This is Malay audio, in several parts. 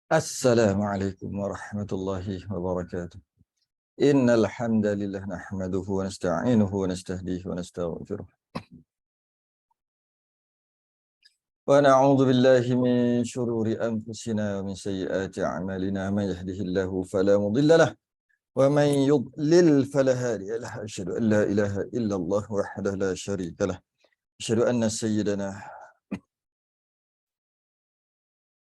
Assalamualaikum warahmatullahi wabarakatuh. Innal hamdalillah nahmaduhu wa nasta'inuhu wa nastahdihi wa nastaghfiruh. Wa na'udzu billahi min shururi anfusina wa min sayyiati a'malina. Man yahdihillahu fala mudilla lahu wa man yudlil fala hadiya lahu. Asyhadu an la ilaha illallah wahdahu la syarika lahu. Asyhadu anna sayyidana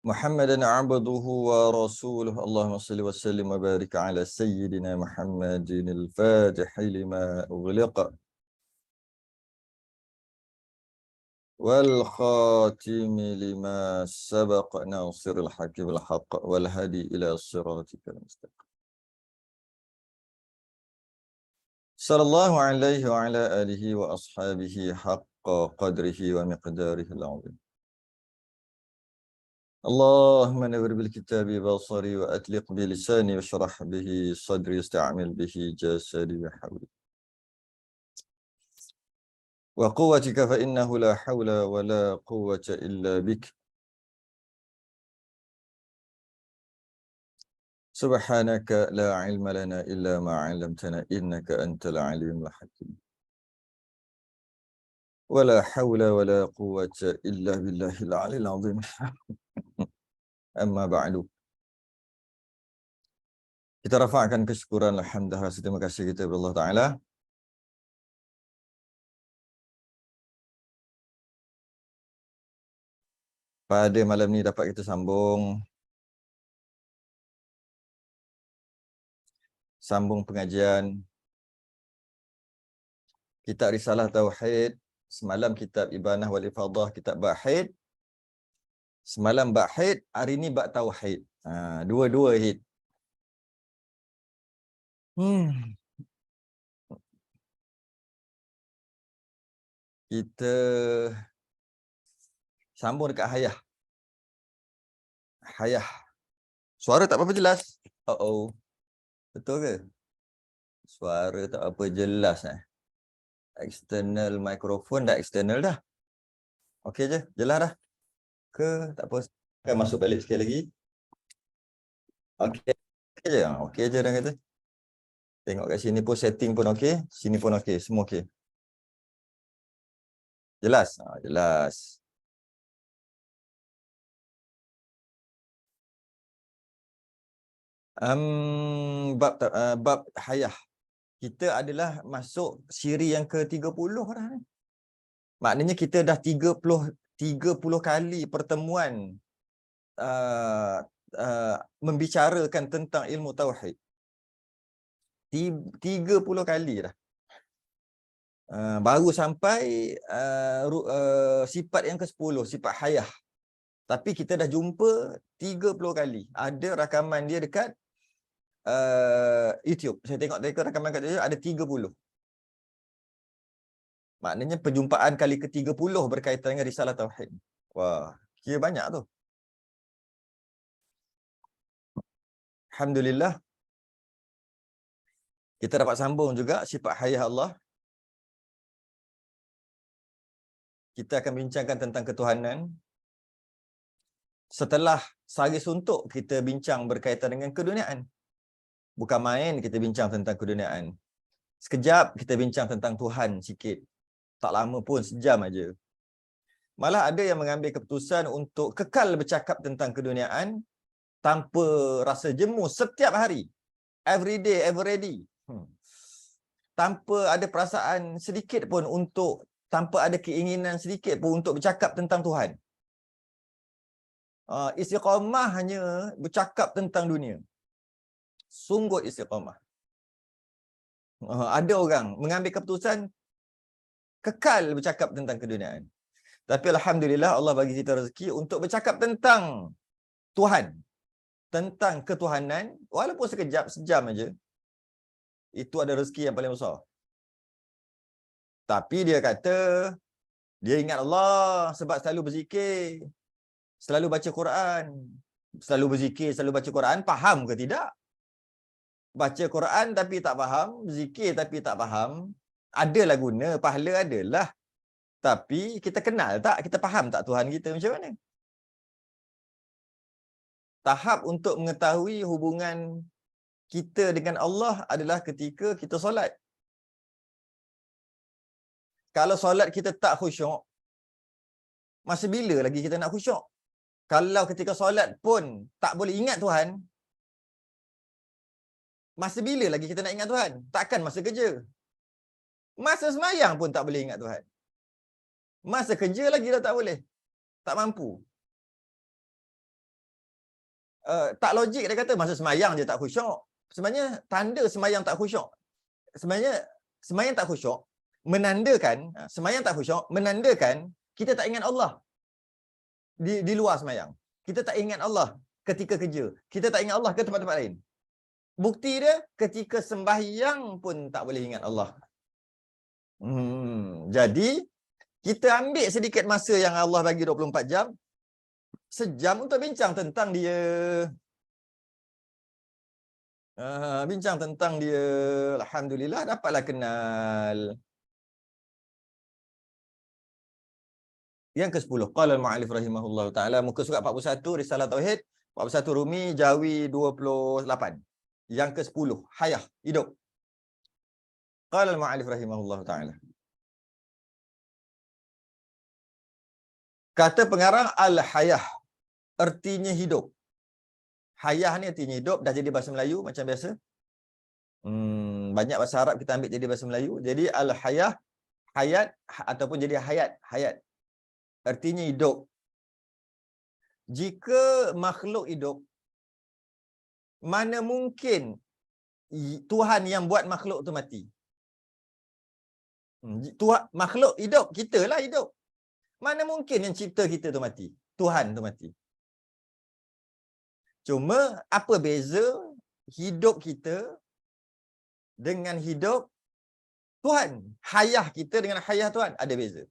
Muhammadan abduhu wa rasuluh. Allahumma salli wa sallim wa barik ala sayyidina Muhammadin al-Fatihi lima ughliqa wal khatimi lima sabaq nasiril haqqi bil haqq wal hadi ila siratikal mustaqim. Sallallahu alaihi wa ala alihi wa ashabihi haqqa qadrihi wa miqdarihi al-azim. اللهم نور بالكتاب بصري وأطلق بلساني واشرح به صدري واستعمل به جسدي وحولي وقوتك فإنه لا حول ولا قوة إلا بك. سبحانك لا علم لنا إلا ما علمتنا إنك أنت العليم الحكيم. ولا حول ولا قوة إلا بالله العلي العظيم. Amma ba'du. Kita rafa'kan kesyukuran alhamdulillah, terima kasih kita kepada Allah Ta'ala pada malam ni dapat kita sambung pengajian kitab Risalah Tauhid. Semalam kitab Ibanah wal Ifadah, kitab Ba'hid. Semalam Ba'hid, hari ni Bab Tauhid. Dua-dua hid. Kita sambung dekat hayah. Hayah. Suara tak apa-apa jelas. Betul ke? Suara tak apa jelas. External microphone dah external dah. Okey je, jelas dah. Ke tak apa. Kan masuk balik sekali lagi. Okey. Okey je. Okey je dah kata. Tengok kat sini pun setting pun okey, sini pun okey, semua okey. Jelas? Jelas. Bab hayah. Kita adalah masuk siri yang ke-30 dah ni. Maknanya kita dah 30 kali pertemuan membicarakan tentang ilmu tauhid. 30 kali dah. Baru sampai sifat yang ke-10, sifat hayah. Tapi kita dah jumpa 30 kali. Ada rakaman dia dekat YouTube. Saya tengok rakaman kat YouTube ada 30. Maknanya perjumpaan kali ke-30 berkaitan dengan risalah tauhid. Wah, kira banyak tu. Alhamdulillah. Kita dapat sambung juga sifat hayah Allah. Kita akan bincangkan tentang ketuhanan. Setelah sehari suntuk, kita bincang berkaitan dengan keduniaan. Bukan main kita bincang tentang keduniaan. Sekejap kita bincang tentang Tuhan sikit. Tak lama pun, sejam aja. Malah ada yang mengambil keputusan untuk kekal bercakap tentang keduniaan tanpa rasa jemu setiap hari. Every day, ever ready. Tanpa ada perasaan sedikit pun untuk, tanpa ada keinginan sedikit pun untuk bercakap tentang Tuhan. Istiqamah hanya bercakap tentang dunia. Sungguh istiqamah. Ada orang mengambil keputusan kekal bercakap tentang keduniaan. Tapi alhamdulillah Allah bagi kita rezeki untuk bercakap tentang Tuhan. Tentang ketuhanan, walaupun sekejap, sejam aja. Itu ada rezeki yang paling besar. Tapi dia kata, dia ingat Allah sebab selalu berzikir. Selalu baca Quran. Selalu berzikir, selalu baca Quran. Faham ke tidak? Baca Quran tapi tak faham. Zikir tapi tak faham. Adalah guna, pahala adalah. Tapi kita kenal tak? Kita faham tak Tuhan kita macam mana? Tahap untuk mengetahui hubungan kita dengan Allah adalah ketika kita solat. Kalau solat kita tak khusyuk, masa bila lagi kita nak khusyuk? Kalau ketika solat pun tak boleh ingat Tuhan, masa bila lagi kita nak ingat Tuhan? Takkan masa kerja. Masa semayang pun tak boleh ingat Tuhan. Masa kerja lagi dah tak boleh. Tak mampu. Tak logik dia kata masa semayang je tak khusyuk. Sebenarnya tanda semayang tak khusyuk. Sebenarnya semayang tak khusyuk menandakan, semayang tak khusyuk menandakan kita tak ingat Allah di luar semayang. Kita tak ingat Allah ketika kerja. Kita tak ingat Allah ke tempat-tempat lain. Bukti dia ketika sembahyang pun tak boleh ingat Allah. Jadi kita ambil sedikit masa yang Allah bagi 24 jam, sejam untuk bincang tentang dia. Bincang tentang dia. Alhamdulillah dapatlah kenal. Yang ke-10, qala al-mu'allif rahimahullah taala, muka surat 41 Risalah Tauhid, 41 Rumi, Jawi 28. Yang ke-10, hayah, hidup. Qala al-mu'allif rahimahullah taala. Kata pengarang al-hayah, artinya hidup. Hayah ni artinya hidup, dah jadi bahasa Melayu macam biasa. Banyak bahasa Arab kita ambil jadi bahasa Melayu. Jadi al-hayah, hayat ataupun jadi hayat, hayat. Artinya hidup. Jika makhluk hidup, mana mungkin Tuhan yang buat makhluk tu mati? Tuhan, makhluk hidup, kita lah hidup. Mana mungkin yang cipta kita tu mati? Tuhan tu mati. Cuma apa beza hidup kita dengan hidup Tuhan? Hayah kita dengan hayah Tuhan ada beza.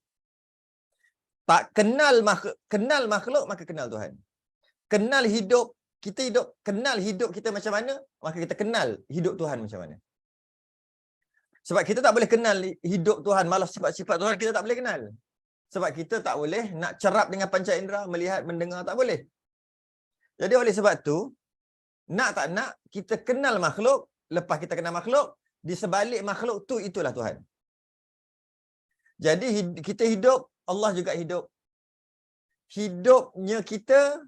Tak kenal makhluk maka kenal Tuhan. Kenal hidup, kita hidup, kenal hidup kita macam mana, maka kita kenal hidup Tuhan macam mana. Sebab kita tak boleh kenal hidup Tuhan, malah sifat-sifat Tuhan kita tak boleh kenal. Sebab kita tak boleh nak cerap dengan panca indera, melihat, mendengar, tak boleh. Jadi oleh sebab tu, nak tak nak, kita kenal makhluk, lepas kita kenal makhluk, di sebalik makhluk tu itulah Tuhan. Jadi kita hidup, Allah juga hidup. Hidupnya kita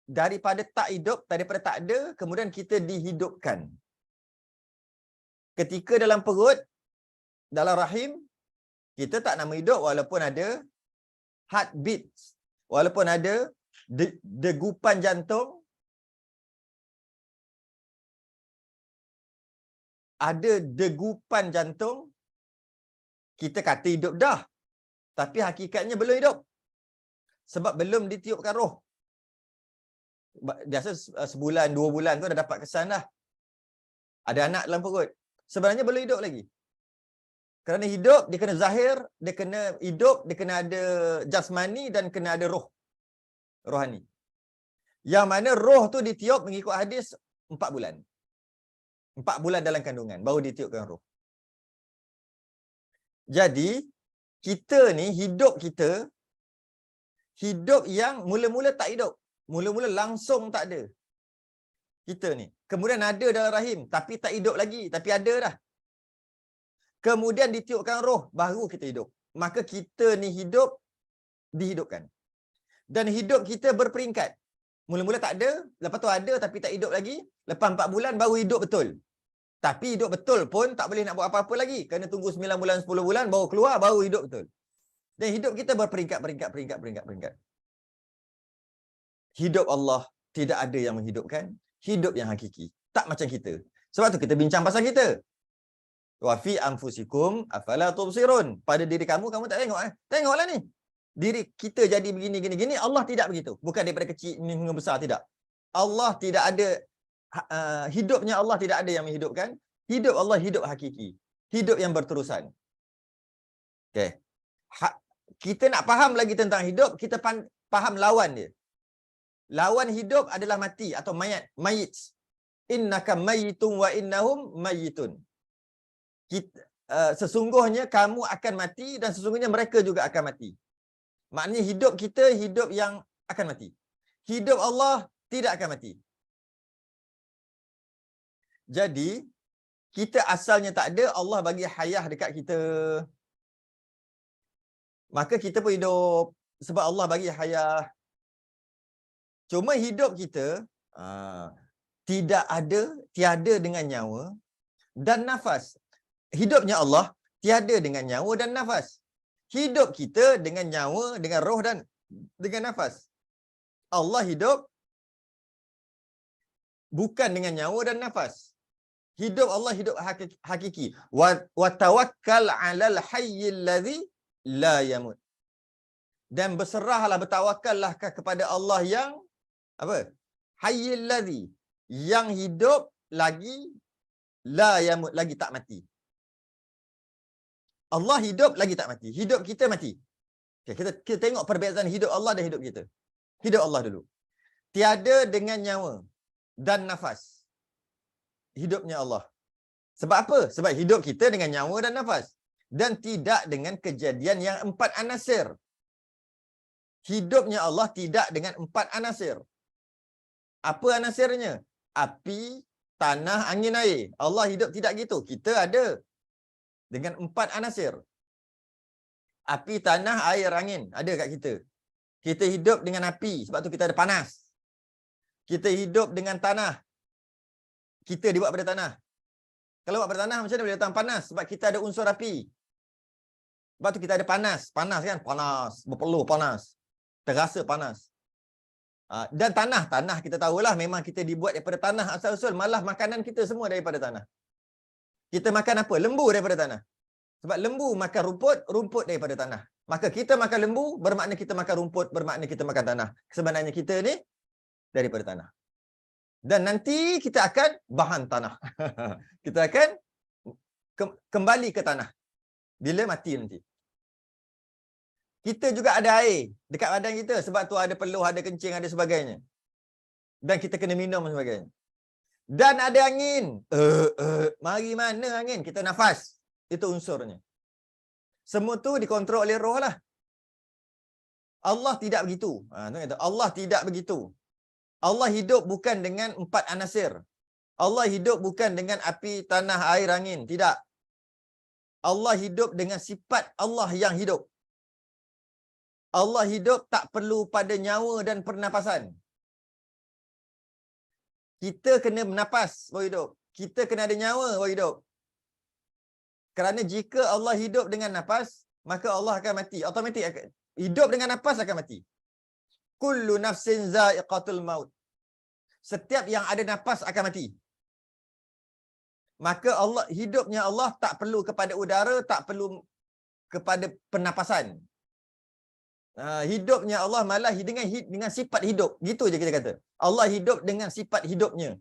daripada tak hidup, daripada tak ada, kemudian kita dihidupkan. Ketika dalam perut, dalam rahim, kita tak nama hidup walaupun ada heartbeat, walaupun ada degupan jantung, ada degupan jantung, kita kata hidup dah. Tapi hakikatnya belum hidup. Sebab belum ditiupkan roh. Biasa sebulan, 2 bulan tu dah dapat kesan dah. Ada anak dalam perut. Sebenarnya belum hidup lagi. Kerana hidup, dia kena zahir, dia kena hidup, dia kena ada jasmani dan kena ada roh. Rohani. Yang mana roh tu ditiup mengikut hadis 4 bulan. 4 bulan dalam kandungan, baru ditiupkan roh. Jadi, kita ni, hidup kita, hidup yang mula-mula tak hidup. Mula-mula langsung tak ada. Kita ni. Kemudian ada dalam rahim, tapi tak hidup lagi. Tapi ada dah. Kemudian ditiupkan roh, baru kita hidup. Maka kita ni hidup, dihidupkan. Dan hidup kita berperingkat. Mula-mula tak ada, lepas tu ada tapi tak hidup lagi. Lepas 4 bulan baru hidup betul. Tapi hidup betul pun tak boleh nak buat apa-apa lagi. Kena tunggu 9 bulan, 10 bulan, baru keluar, baru hidup betul. Dan hidup kita berperingkat. Hidup Allah tidak ada yang menghidupkan. Hidup yang hakiki. Tak macam kita. Sebab tu kita bincang pasal kita. Wa fi anfusikum afala tubsirun. Pada diri kamu tak tengok. Tengoklah ni. Diri kita jadi begini. Allah tidak begitu. Bukan daripada kecil hingga besar, tidak. Allah tidak ada, hidupnya Allah tidak ada yang menghidupkan. Hidup Allah hidup hakiki. Hidup yang berterusan. Okay. Kita nak faham lagi tentang hidup, kita faham lawan dia. Lawan hidup adalah mati atau mayit. Innaka mayyitun wa innahum mayyitun. Sesungguhnya kamu akan mati dan sesungguhnya mereka juga akan mati. Maknanya hidup kita hidup yang akan mati. Hidup Allah tidak akan mati. Jadi, kita asalnya tak ada, Allah bagi hayah dekat kita. Maka kita pun hidup. Sebab Allah bagi hayah. Cuma hidup kita tidak ada, tiada dengan nyawa dan nafas. Hidupnya Allah tiada dengan nyawa dan nafas. Hidup kita dengan nyawa, dengan roh dan dengan nafas. Allah hidup bukan dengan nyawa dan nafas. Hidup Allah hidup hakiki. Wa tawakkal 'alal hayyil ladzi la yamut. Dan berserahlah, bertawakallah kepada Allah yang apa? Hayyil ladzi, yang hidup lagi la yamut, lagi tak mati. Allah hidup lagi tak mati. Hidup kita mati. Okay, kita tengok perbezaan hidup Allah dan hidup kita. Hidup Allah dulu. Tiada dengan nyawa dan nafas. Hidupnya Allah. Sebab apa? Sebab hidup kita dengan nyawa dan nafas. Dan tidak dengan kejadian yang 4 anasir. Hidupnya Allah tidak dengan 4 anasir. Apa anasirnya? Api, tanah, angin, air. Allah hidup tidak gitu. Kita ada dengan 4 anasir. Api, tanah, air, angin. Ada kat kita. Kita hidup dengan api. Sebab tu kita ada panas. Kita hidup dengan tanah. Kita dibuat pada tanah. Kalau buat pada tanah, macam mana boleh datang panas? Sebab kita ada unsur api. Sebab tu kita ada panas. Panas kan? Panas. Berpeluh panas. Terasa panas. Dan tanah kita tahulah memang kita dibuat daripada tanah asal-usul. Malah makanan kita semua daripada tanah. Kita makan apa? Lembu daripada tanah. Sebab lembu makan rumput, rumput daripada tanah. Maka kita makan lembu, bermakna kita makan rumput, bermakna kita makan tanah. Sebenarnya kita ni daripada tanah. Dan nanti kita akan bahan tanah. Kita akan kembali ke tanah. Bila mati nanti. Kita juga ada air dekat badan kita. Sebab tu ada peluh, ada kencing, ada sebagainya. Dan kita kena minum dan sebagainya. Dan ada angin. Mari mana angin? Kita nafas. Itu unsurnya. Semua tu dikontrol oleh roh lah. Allah tidak begitu. Allah tidak begitu. Allah hidup bukan dengan 4 anasir. Allah hidup bukan dengan api, tanah, air, angin. Tidak. Allah hidup dengan sifat Allah yang hidup. Allah hidup tak perlu pada nyawa dan pernafasan. Kita kena bernapas baru hidup. Kita kena ada nyawa baru hidup. Kerana jika Allah hidup dengan nafas, maka Allah akan mati. Automatik hidup dengan nafas akan mati. Kullu nafsin za'iqatul maut. Setiap yang ada nafas akan mati. Maka Allah, hidupnya Allah tak perlu kepada udara, tak perlu kepada pernafasan. Hidupnya Allah malah dengan sifat hidup. Gitu je kita kata. Allah hidup dengan sifat hidupnya.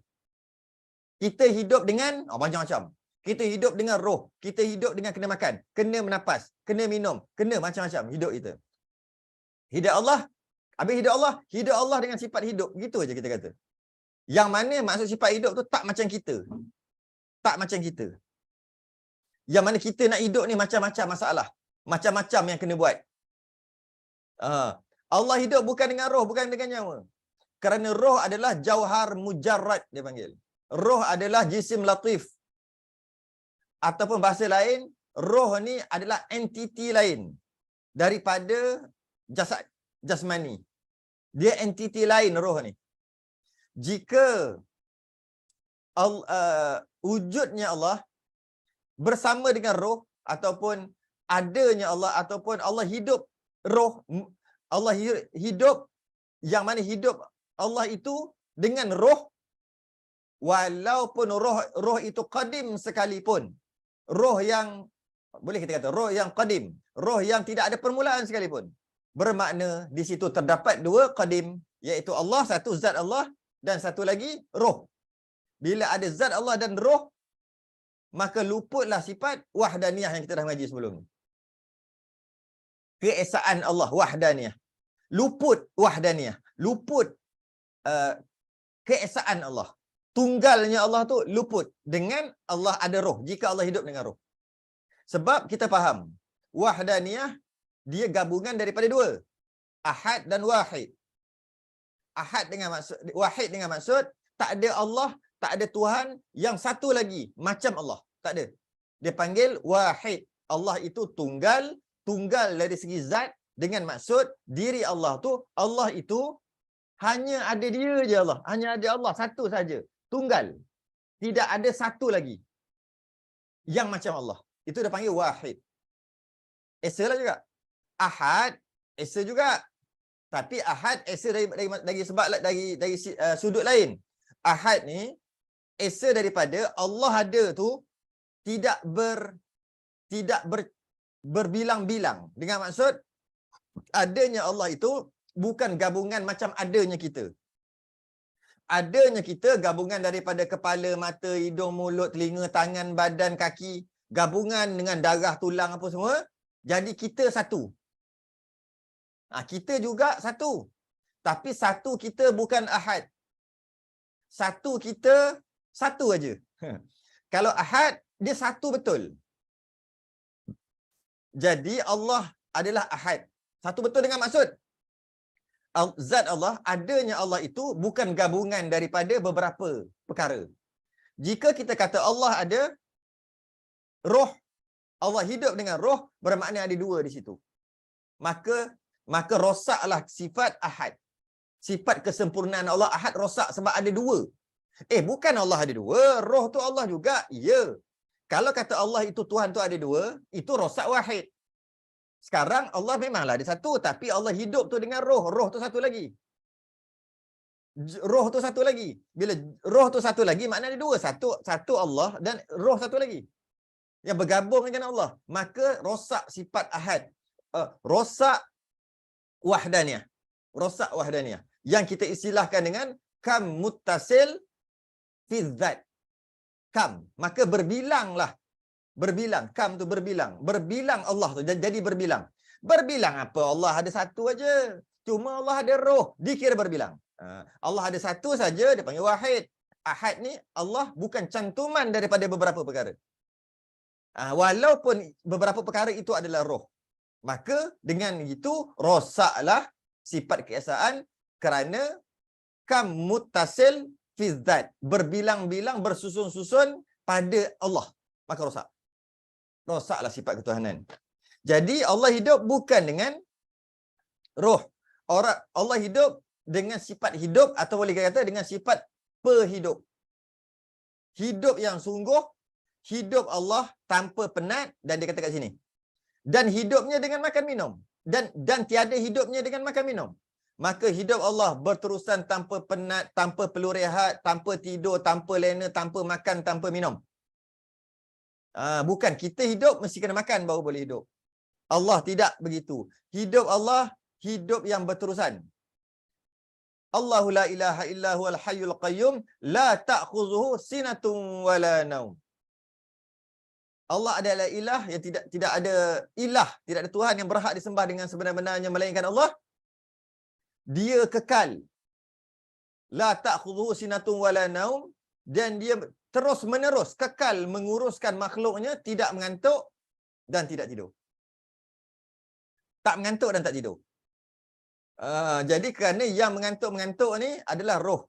Kita hidup dengan macam-macam. Kita hidup dengan roh. Kita hidup dengan kena makan, kena menapas, kena minum, kena macam-macam hidup kita. Hidup Allah, habis hidup Allah dengan sifat hidup. Gitu je kita kata. Yang mana maksud sifat hidup tu tak macam kita. Tak macam kita. Yang mana kita nak hidup ni macam-macam masalah. Macam-macam yang kena buat. Allah hidup bukan dengan roh, bukan dengan nyawa. Kerana roh adalah jauhar mujarrad, dia panggil. Roh adalah jisim latif. Ataupun bahasa lain, roh ni adalah entiti lain daripada jasad, jasmani. Dia entiti lain roh ni. Jika wujudnya Allah bersama dengan roh, ataupun adanya Allah, ataupun Allah hidup roh, Allah hidup, yang mana hidup Allah itu dengan roh, walaupun roh itu qadim sekalipun, roh yang boleh kita kata roh yang qadim, roh yang tidak ada permulaan sekalipun, bermakna di situ terdapat 2 qadim, iaitu Allah, satu zat Allah, dan satu lagi roh. Bila ada zat Allah dan roh, maka luputlah sifat wahdaniyah yang kita dah mengaji sebelum ni. Keesaan Allah, wahdaniyah. Luput wahdaniyah. Luput keesaan Allah. Tunggalnya Allah tu luput. Dengan Allah ada roh. Jika Allah hidup dengan roh. Sebab kita faham, wahdaniyah, dia gabungan daripada 2. Ahad dan wahid. Ahad dengan maksud wahid dengan maksud tak ada Allah, tak ada Tuhan yang satu lagi macam Allah. Tak ada. Dia panggil wahid. Allah itu tunggal, tunggal dari segi zat dengan maksud diri Allah tu, Allah itu hanya ada dia je Allah. Hanya ada Allah satu saja. Tunggal. Tidak ada satu lagi yang macam Allah. Itu dia panggil wahid. Esa lah juga. Ahad, esa juga. Tapi ahad esa dari sebab dari sudut lain. Ahad ni esa daripada Allah ada tu tidak berbilang-bilang. Dengan maksud adanya Allah itu bukan gabungan macam adanya kita. Adanya kita gabungan daripada kepala, mata, hidung, mulut, telinga, tangan, badan, kaki, gabungan dengan darah, tulang apa semua. Jadi kita satu. Kita juga satu. Tapi satu kita bukan ahad. Satu kita satu aja. Kalau ahad, dia satu betul. Jadi Allah adalah ahad. Satu betul dengan maksud zat Allah, adanya Allah itu bukan gabungan daripada beberapa perkara. Jika kita kata Allah ada roh, Allah hidup dengan roh, bermakna ada dua di situ. Maka rosaklah sifat ahad. Sifat kesempurnaan Allah ahad rosak sebab ada dua. Bukan Allah ada dua, roh tu Allah juga. Ya. Kalau kata Allah itu Tuhan tu ada dua, itu rosak wahid. Sekarang Allah memanglah ada satu, tapi Allah hidup tu dengan roh. Roh tu satu lagi. Roh tu satu lagi. Bila roh tu satu lagi, makna ada dua. Satu Allah dan roh satu lagi. Yang bergabung dengan Allah. Maka rosak sifat ahad. Rosak wahdaniyah. Rosak wahdaniyah. Yang kita istilahkan dengan kam muttasil fi dzat. Kam. Maka berbilanglah. Berbilang. Kam tu berbilang. Berbilang Allah tu. Jadi berbilang. Berbilang apa? Allah ada satu aja. Cuma Allah ada roh. Dikira berbilang. Allah ada satu saja. Dia panggil wahid. Ahad ni Allah bukan cantuman daripada beberapa perkara. Walaupun beberapa perkara itu adalah roh. Maka dengan itu rosaklah sifat keesaan kerana kam muttasil fi dzat. Berbilang-bilang bersusun-susun pada Allah. Maka rosak. Rosaklah sifat ketuhanan. Jadi Allah hidup bukan dengan roh. Allah hidup dengan sifat hidup atau boleh kata dengan sifat pehidup. Hidup yang sungguh, hidup Allah tanpa penat, dan dia kata kat sini. Dan hidupnya dengan makan minum. Dan tiada hidupnya dengan makan minum. Maka hidup Allah berterusan tanpa penat, tanpa perlu rehat, tanpa tidur, tanpa lena, tanpa makan, tanpa minum. Bukan kita hidup mesti kena makan baru boleh hidup. Allah tidak begitu. Hidup Allah hidup yang berterusan. Allahu la ilaha illa huwal hayyul qayyum la ta'khuzuhu sinatun wala naum. Allah adalah ilah yang tidak ada ilah, tidak ada Tuhan yang berhak disembah dengan sebenar-benarnya melainkan Allah. Dia kekal. La ta'khuzuhu sinatun wala naum, dan dia terus menerus kekal menguruskan makhluknya, tidak mengantuk dan tidak tidur. Tak mengantuk dan tak tidur. Jadi kerana yang mengantuk-mengantuk ni adalah roh.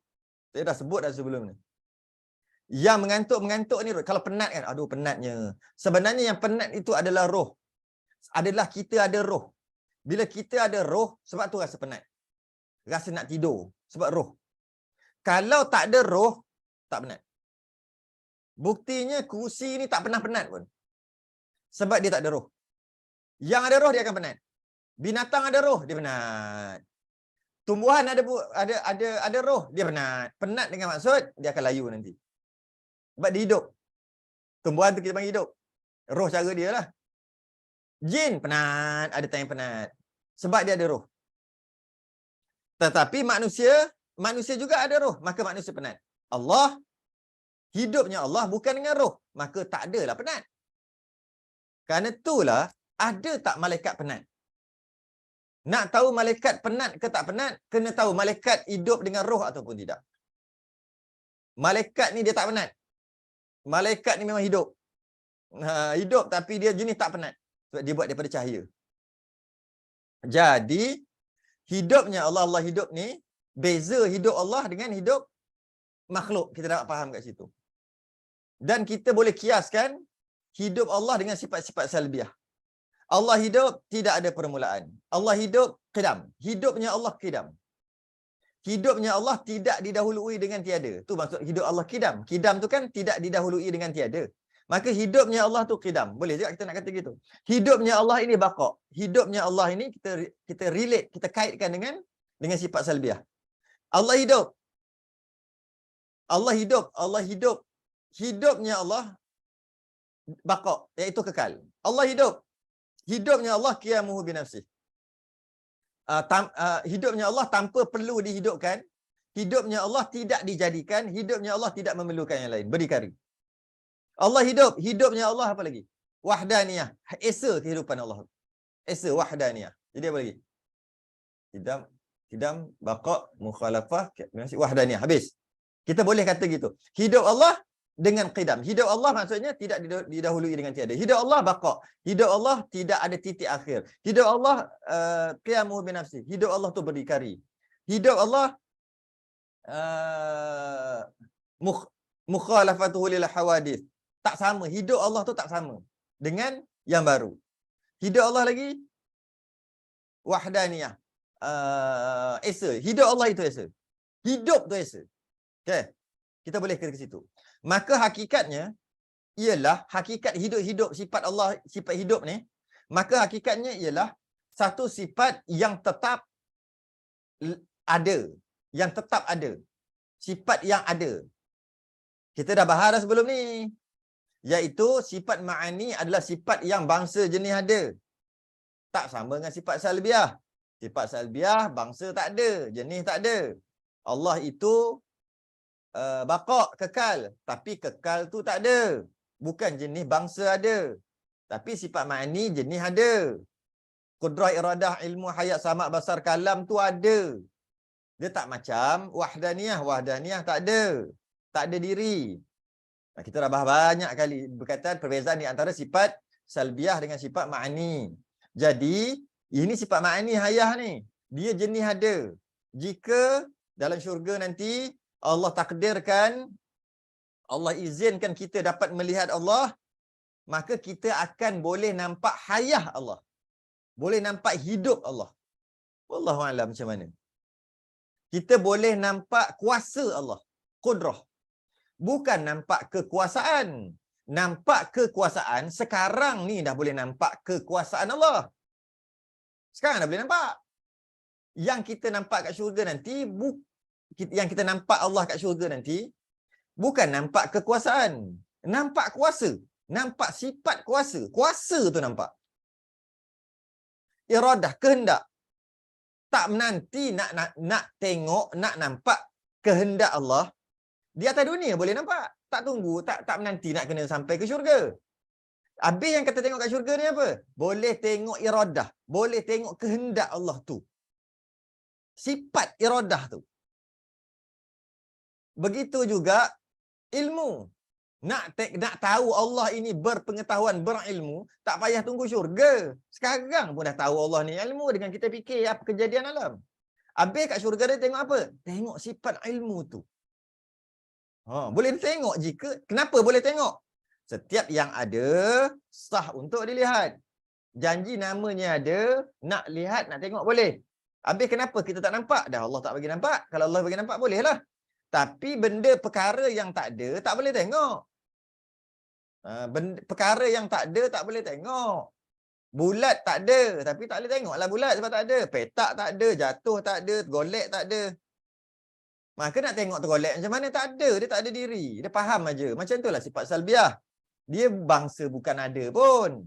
Saya dah sebut dah sebelum ni. Yang mengantuk-mengantuk ni roh. Kalau penat kan, aduh penatnya. Sebenarnya yang penat itu adalah roh. Adalah kita ada roh. Bila kita ada roh, sebab tu rasa penat. Rasa nak tidur. Sebab roh. Kalau tak ada roh, tak penat. Buktinya kerusi ni tak pernah penat pun. Sebab dia tak ada roh. Yang ada roh dia akan penat. Binatang ada roh, dia penat. Tumbuhan ada roh, dia penat. Penat dengan maksud dia akan layu nanti. Sebab dia hidup. Tumbuhan tu kita panggil hidup. Roh cara dia lah. Jin penat, ada time penat. Sebab dia ada roh. Tetapi manusia juga ada roh, maka manusia penat. Allah, hidupnya Allah bukan dengan roh, maka tak adalah penat. Kerana itulah, ada tak malaikat penat? Nak tahu malaikat penat ke tak penat, kena tahu malaikat hidup dengan roh ataupun tidak. Malaikat ni dia tak penat. Malaikat ni memang hidup. Hidup tapi dia jenis tak penat. Sebab dia buat daripada cahaya. Jadi, hidupnya Allah hidup ni beza hidup Allah dengan hidup makhluk. Kita dapat faham kat situ. Dan kita boleh kiaskan hidup Allah dengan sifat-sifat salbiah. Allah hidup tidak ada permulaan. Allah hidup qidam. Hidupnya Allah qidam. Hidupnya Allah tidak didahului dengan tiada. Tu maksud hidup Allah qidam. Qidam tu kan tidak didahului dengan tiada. Maka hidupnya Allah tu qidam. Boleh juga kita nak kata gitu. Hidupnya Allah ini baqa. Hidupnya Allah ini kita relate, kita kaitkan dengan sifat salbiah. Allah hidup. Allah hidup. Allah hidup. Hidupnya Allah baqa, iaitu kekal. Allah hidup. Hidupnya Allah qiyamuhu binafsih. Hidupnya Allah tanpa perlu dihidupkan. Hidupnya Allah tidak dijadikan. Hidupnya Allah tidak memerlukan yang lain. Berdikari. Allah hidup. Hidupnya Allah apa lagi? Wahdaniyah. Esa kehidupan Allah. Esa wahdaniyah. Jadi apa lagi? Qidam, baqa, mukhalafah, wahdaniyah. Habis. Kita boleh kata gitu. Hidup Allah dengan qidam. Hidup Allah maksudnya tidak didahului dengan tiada. Hidup Allah baqa. Hidup Allah tidak ada titik akhir. Hidup Allah qiyamuhu binafsi. Hidup Allah tu berdikari. Hidup Allah mukhalafatuhu lil hawadith. Tak sama. Hidup Allah tu tak sama dengan yang baru. Hidup Allah lagi wahdaniyah. Esa. Hidup Allah itu esa. Hidup tu esa. Okay. Kita boleh ke situ. Maka hakikatnya ialah hakikat hidup-hidup sifat Allah, sifat hidup ni, maka hakikatnya ialah satu sifat yang tetap ada, yang tetap ada. Sifat yang ada. Kita dah bahas dah sebelum ni. Iaitu sifat ma'ani adalah sifat yang bangsa jenis ada. Tak sama dengan sifat salbiah. Sifat salbiah bangsa tak ada, jenis tak ada. Allah itu baqa, kekal. Tapi kekal tu tak ada. Bukan jenis bangsa ada. Tapi sifat ma'ani jenis ada. Qudrah, iradah, ilmu, hayat, samak, basar, kalam tu ada. Dia tak macam wahdaniyah. Wahdaniyah tak ada. Tak ada diri. Kita dah bahas banyak kali berkaitan perbezaan di antara sifat salbiah dengan sifat ma'ani. Jadi, ini sifat ma'ani hayah ni. Dia jenis ada. Jika dalam syurga nanti Allah takdirkan, Allah izinkan kita dapat melihat Allah, maka kita akan boleh nampak hayah Allah. Boleh nampak hidup Allah. Wallahu a'lam macam mana. Kita boleh nampak kuasa Allah. Qudrah. Bukan nampak kekuasaan. Nampak kekuasaan, sekarang ni dah boleh nampak kekuasaan Allah. Sekarang dah boleh nampak. Yang kita nampak kat syurga nanti, yang kita nampak Allah kat syurga nanti, bukan nampak kekuasaan. Nampak kuasa. Nampak sifat kuasa. Kuasa tu nampak. Iradah, kehendak. Tak menanti nak tengok, nak nampak kehendak Allah. Di atas dunia boleh nampak. Tak tunggu, tak menanti nak kena sampai ke syurga. Habis yang kata tengok kat syurga ni apa? Boleh tengok iradah. Boleh tengok kehendak Allah tu. Sifat iradah tu. Begitu juga ilmu. Nak tahu Allah ini berpengetahuan, berilmu, tak payah tunggu syurga. Sekarang pun dah tahu Allah ni ilmu dengan kita fikir apa kejadian alam. Habis kat syurga dia tengok apa? Tengok sifat ilmu tu. Boleh tengok jika, kenapa boleh tengok? Setiap yang ada, sah untuk dilihat. Janji namanya ada, nak lihat, nak tengok boleh. Habis kenapa kita tak nampak? Dah Allah tak bagi nampak. Kalau Allah bagi nampak, bolehlah. Tapi benda perkara yang tak ada, tak boleh tengok. Perkara yang tak ada, tak boleh tengok. Bulat tak ada, tapi tak boleh tengoklah bulat sebab tak ada. Petak tak ada, jatuh tak ada, golek tak ada. Maka nak tengok tergolek macam mana? Tak ada. Dia tak ada diri. Dia faham aja. Macam itulah sifat salbiah. Dia bangsa bukan ada pun.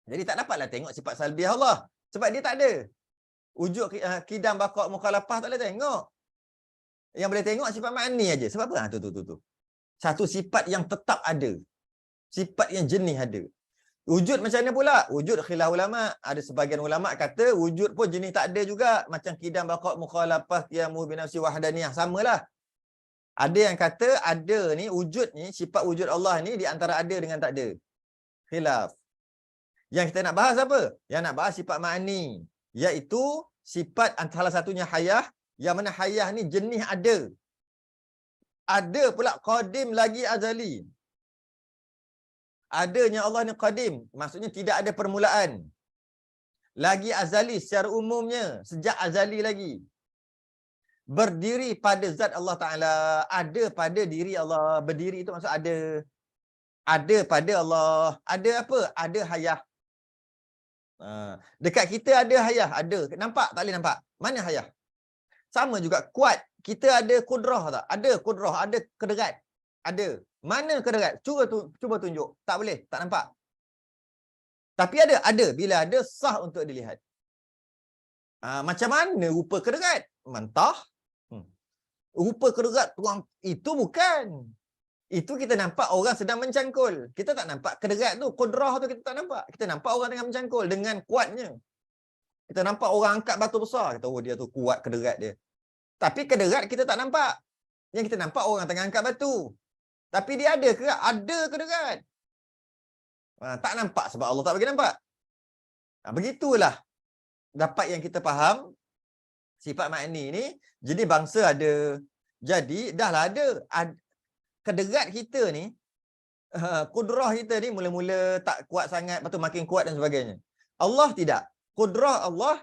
Jadi tak dapatlah tengok sifat salbiah Allah. Sebab dia tak ada. Wujud qidam, baqa, mukhalafah tak boleh tengok. Yang boleh tengok sifat ma'ani aja. Sebab apa? Tu. Satu sifat yang tetap ada. Sifat yang jenis ada. Wujud macam mana pula? Wujud khilaf ulama. Ada sebahagian ulama kata wujud pun jenis tak ada juga. Macam qidam, baqa, mukhalafah, qiyamuhu binafsi, wahdaniyah. Samalah. Ada yang kata ada ni, wujud ni, sifat wujud Allah ni di antara ada dengan tak ada. Khilaf. Yang kita nak bahas apa? Yang nak bahas sifat ma'ani. Iaitu sifat salah satunya hayah, Yang mana hayah ni jenis ada. Ada pula qadim lagi azali. Adanya Allah ni qadim, maksudnya tidak ada permulaan. Lagi azali secara umumnya, sejak azali lagi. Berdiri pada zat Allah Ta'ala, ada pada diri Allah. Berdiri itu maksud ada. Ada pada Allah. Ada apa? Ada hayah. Dekat kita ada hayah, ada. Nampak? Tak boleh nampak. Mana hayah? Sama juga kuat. Kita ada kudrah tak? Ada kudrah, ada kederat. Ada. Mana kederat? Cuba tunjuk. Tak boleh, tak nampak. Tapi ada. Bila ada, sah untuk dilihat. Macam mana rupa kederat? Mentah. Rupa kederat tuang itu bukan. Itu kita nampak orang sedang mencangkul. Kita tak nampak kederat tu, kudrah tu kita tak nampak. Kita nampak orang tengah mencangkul dengan kuatnya. Kita nampak orang angkat batu besar. Kita tahu dia tu kuat kederat dia. Tapi kederat kita tak nampak. Yang kita nampak orang tengah angkat batu. Tapi dia ada ke? Ada kederat. Tak nampak sebab Allah tak bagi nampak. Begitulah dapat yang kita faham sifat makni ni. Jadi bangsa ada. Jadi dahlah ada. Kederat kita ni, kudrah kita ni mula-mula tak kuat sangat, lepas tu makin kuat dan sebagainya. Allah tidak. Kudrah Allah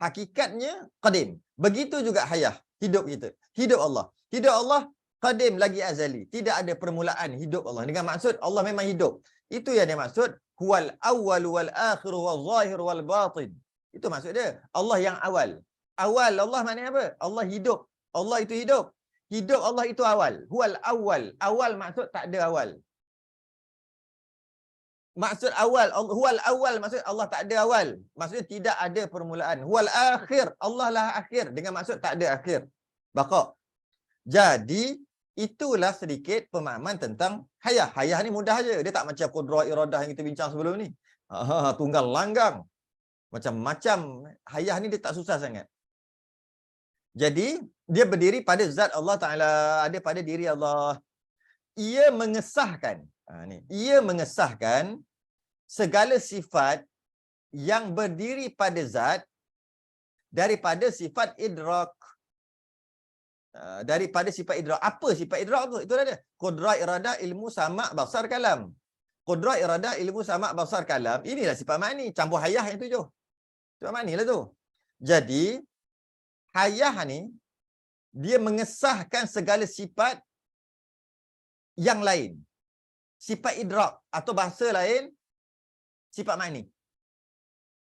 hakikatnya qadim. Begitu juga hayah, hidup kita. Hidup Allah. Hidup Allah qadim lagi azali. Tidak ada permulaan hidup Allah. Dengan maksud Allah memang hidup. Itu yang dia maksud huwal awwal wal akhir wal zahir wal batin. Itu maksud dia. Allah yang awal. Awal Allah maknanya apa? Allah hidup. Allah itu hidup. Hidup Allah itu awal. Huwal awal. Awal maksud tak ada awal. Maksud awal, huwal awal maksud Allah tak ada awal. Maksudnya tidak ada permulaan. Huwal akhir, Allah lah akhir. Dengan maksud tak ada akhir. Baqa. Jadi, itulah sedikit pemahaman tentang hayah. Hayah ni mudah aja. Dia tak macam qudrah iradah yang kita bincang sebelum ni. Tunggal langgang. Macam-macam. Hayah ni dia tak susah sangat. Jadi, dia berdiri pada zat Allah Ta'ala. Ada pada diri Allah. Ia mengesahkan. Ia mengesahkan segala sifat yang berdiri pada zat daripada sifat idrak. Daripada sifat idrak. Apa sifat idrak tu? Itu ada. Qudrah, iradah, ilmu, sama', basar, kalam. Qudrah, iradah, ilmu, sama', basar, kalam. Inilah sifat makni. Campur hayah yang tujuh. Sifat makni lah tu. Jadi, hayah ni, dia mengesahkan segala sifat yang lain. Sifat idrak atau bahasa lain, sifat makni.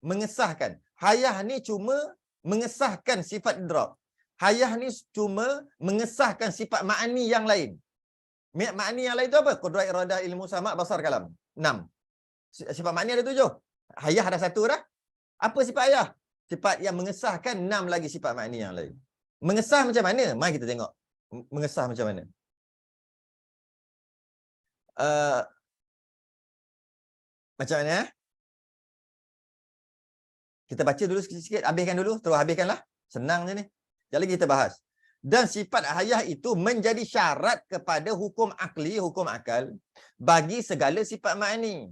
Mengesahkan. Hayah ni cuma mengesahkan sifat idrak. Hayah ni cuma mengesahkan sifat makni yang lain. Makni yang lain tu apa? Qudrah, iradah, ilmu, sama', basar, kalam. 6. Sifat makni ada 7. Hayah ada 1 dah. Apa sifat hayah? Sifat yang mengesahkan 6 lagi sifat makni yang lain. Mengesah macam mana? Mari kita tengok. Mengesah macam mana? Macam mana? Kita baca dulu sikit-sikit. Habiskan dulu. Terus habiskanlah. Senang je ni. Sekali lagi kita bahas. Dan sifat hayah itu menjadi syarat kepada hukum akli, hukum akal bagi segala sifat makni.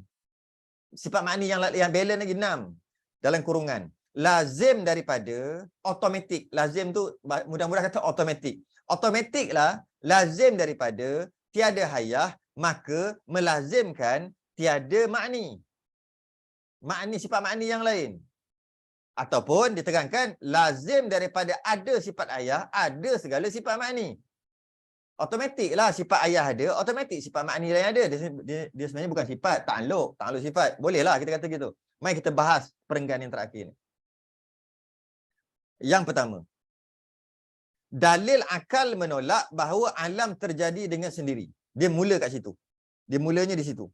Sifat makni yang balance lagi 6 dalam kurungan. Lazim daripada automatik. Lazim tu mudah-mudah kata automatik. Automatik lah lazim daripada tiada hayah, maka melazimkan tiada makni. Makni sifat makni yang lain. Ataupun diterangkan lazim daripada ada sifat ayah, ada segala sifat makni. Automatik lah sifat ayah ada, automatik sifat makni lain ada. Dia sebenarnya bukan sifat, takluk sifat. Boleh lah kita kata gitu. Mari kita bahas perenggan yang terakhir ni. Yang pertama, dalil akal menolak bahawa alam terjadi dengan sendiri. Dia mula kat situ. Dia mulanya di situ.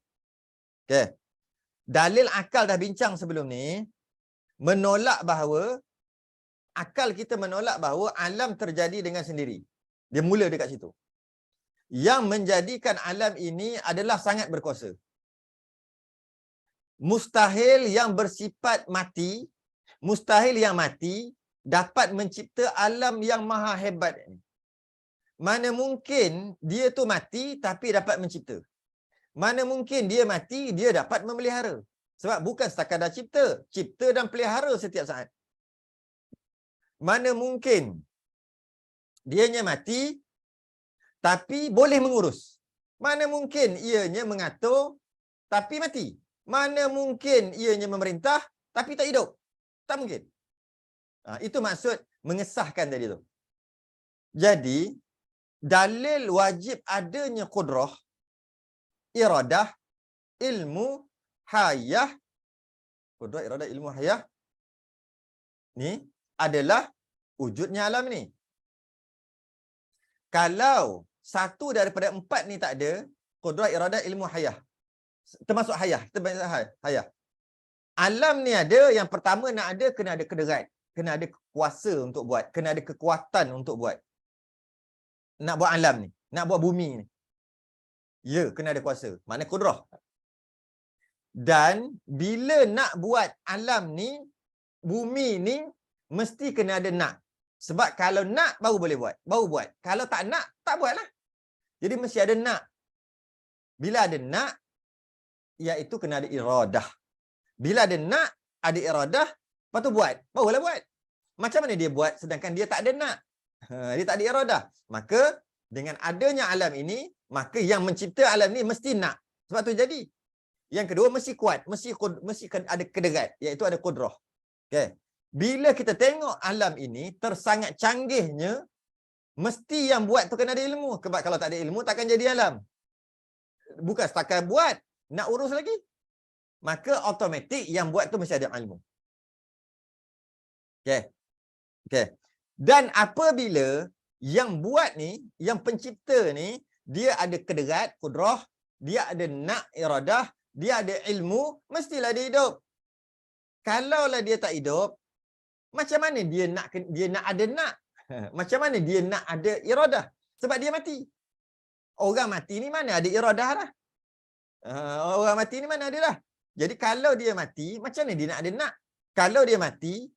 Okay. Dalil akal dah bincang sebelum ni. Menolak bahawa, akal kita menolak bahawa alam terjadi dengan sendiri. Dia mula dekat situ. Yang menjadikan alam ini adalah sangat berkuasa. Mustahil yang bersifat mati, mustahil yang mati dapat mencipta alam yang maha hebat ini. Mana mungkin dia tu mati tapi dapat mencipta. Mana mungkin dia mati, dia dapat memelihara. Sebab bukan sekadar cipta dan pelihara setiap saat. Mana mungkin dianya mati tapi boleh mengurus. Mana mungkin ianya mengatur tapi mati. Mana mungkin ianya memerintah tapi tak hidup. Tak mungkin. Itu maksud mengesahkan tadi tu. Jadi, dalil wajib adanya qudrah, iradah, ilmu, hayah. Qudrah, iradah, ilmu, hayah. Ni adalah wujudnya alam ni. Kalau satu daripada empat ni tak ada, qudrah, iradah, ilmu, hayah. Termasuk hayah. Hayah. Alam ni ada, yang pertama nak ada, kena ada kederat. Kena ada kuasa untuk buat. Kena ada kekuatan untuk buat. Nak buat alam ni. Nak buat bumi ni. Ya, kena ada kuasa. Maknanya qudrah. Dan bila nak buat alam ni, bumi ni, mesti kena ada nak. Sebab kalau nak, baru boleh buat. Baru buat. Kalau tak nak, tak buat lah. Jadi mesti ada nak. Bila ada nak, iaitu kena ada iradah. Bila ada nak, ada iradah, lepas tu buat. Barulah buat. Macam mana dia buat sedangkan dia tak ada nak? Dia tak ada iradah. Maka dengan adanya alam ini, maka yang mencipta alam ni mesti nak. Sebab tu jadi. Yang kedua mesti kuat, mesti ada kederat, iaitu ada qudrah. Okey. Bila kita tengok alam ini tersangat canggihnya, mesti yang buat tu kena ada ilmu. Sebab kalau tak ada ilmu takkan jadi alam. Bukan setakat buat, nak urus lagi. Maka automatik yang buat tu mesti ada ilmu. Okey. Okey. Dan apabila yang buat ni, yang pencipta ni, dia ada kederat, qudrah, dia ada nak, iradah, dia ada ilmu, mestilah dia hidup. Kalaulah dia tak hidup, macam mana dia nak ada nak? Macam mana dia nak ada iradah? Sebab dia mati. Orang mati ni mana ada iradah lah. Orang mati ni mana ada lah. Jadi kalau dia mati, macam mana dia nak ada nak? Kalau dia mati,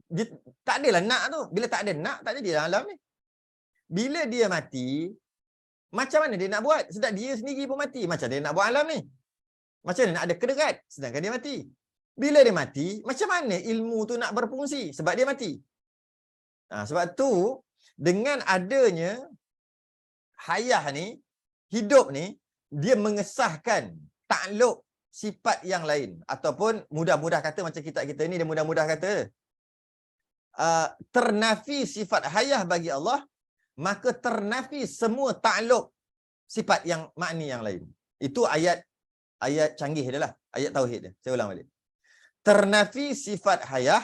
dia tak adalah nak tu. Bila tak ada nak, tak ada alam ni. Bila dia mati, macam mana dia nak buat? Sedang dia sendiri pun mati. Macam dia nak buat alam ni? Macam mana nak ada kederat? Sedangkan dia mati. Bila dia mati, macam mana ilmu tu nak berfungsi? Sebab dia mati. Sebab tu, dengan adanya hayah ni, hidup ni, dia mengesahkan takluk sifat yang lain. Ataupun mudah-mudah kata macam kita ni, dia mudah-mudah kata, ternafi sifat hayah bagi Allah, maka ternafi semua takluk sifat yang makni yang lain. Itu ayat canggih dia lah. Ayat tauhid dia. Saya ulang balik. Ternafi sifat hayah,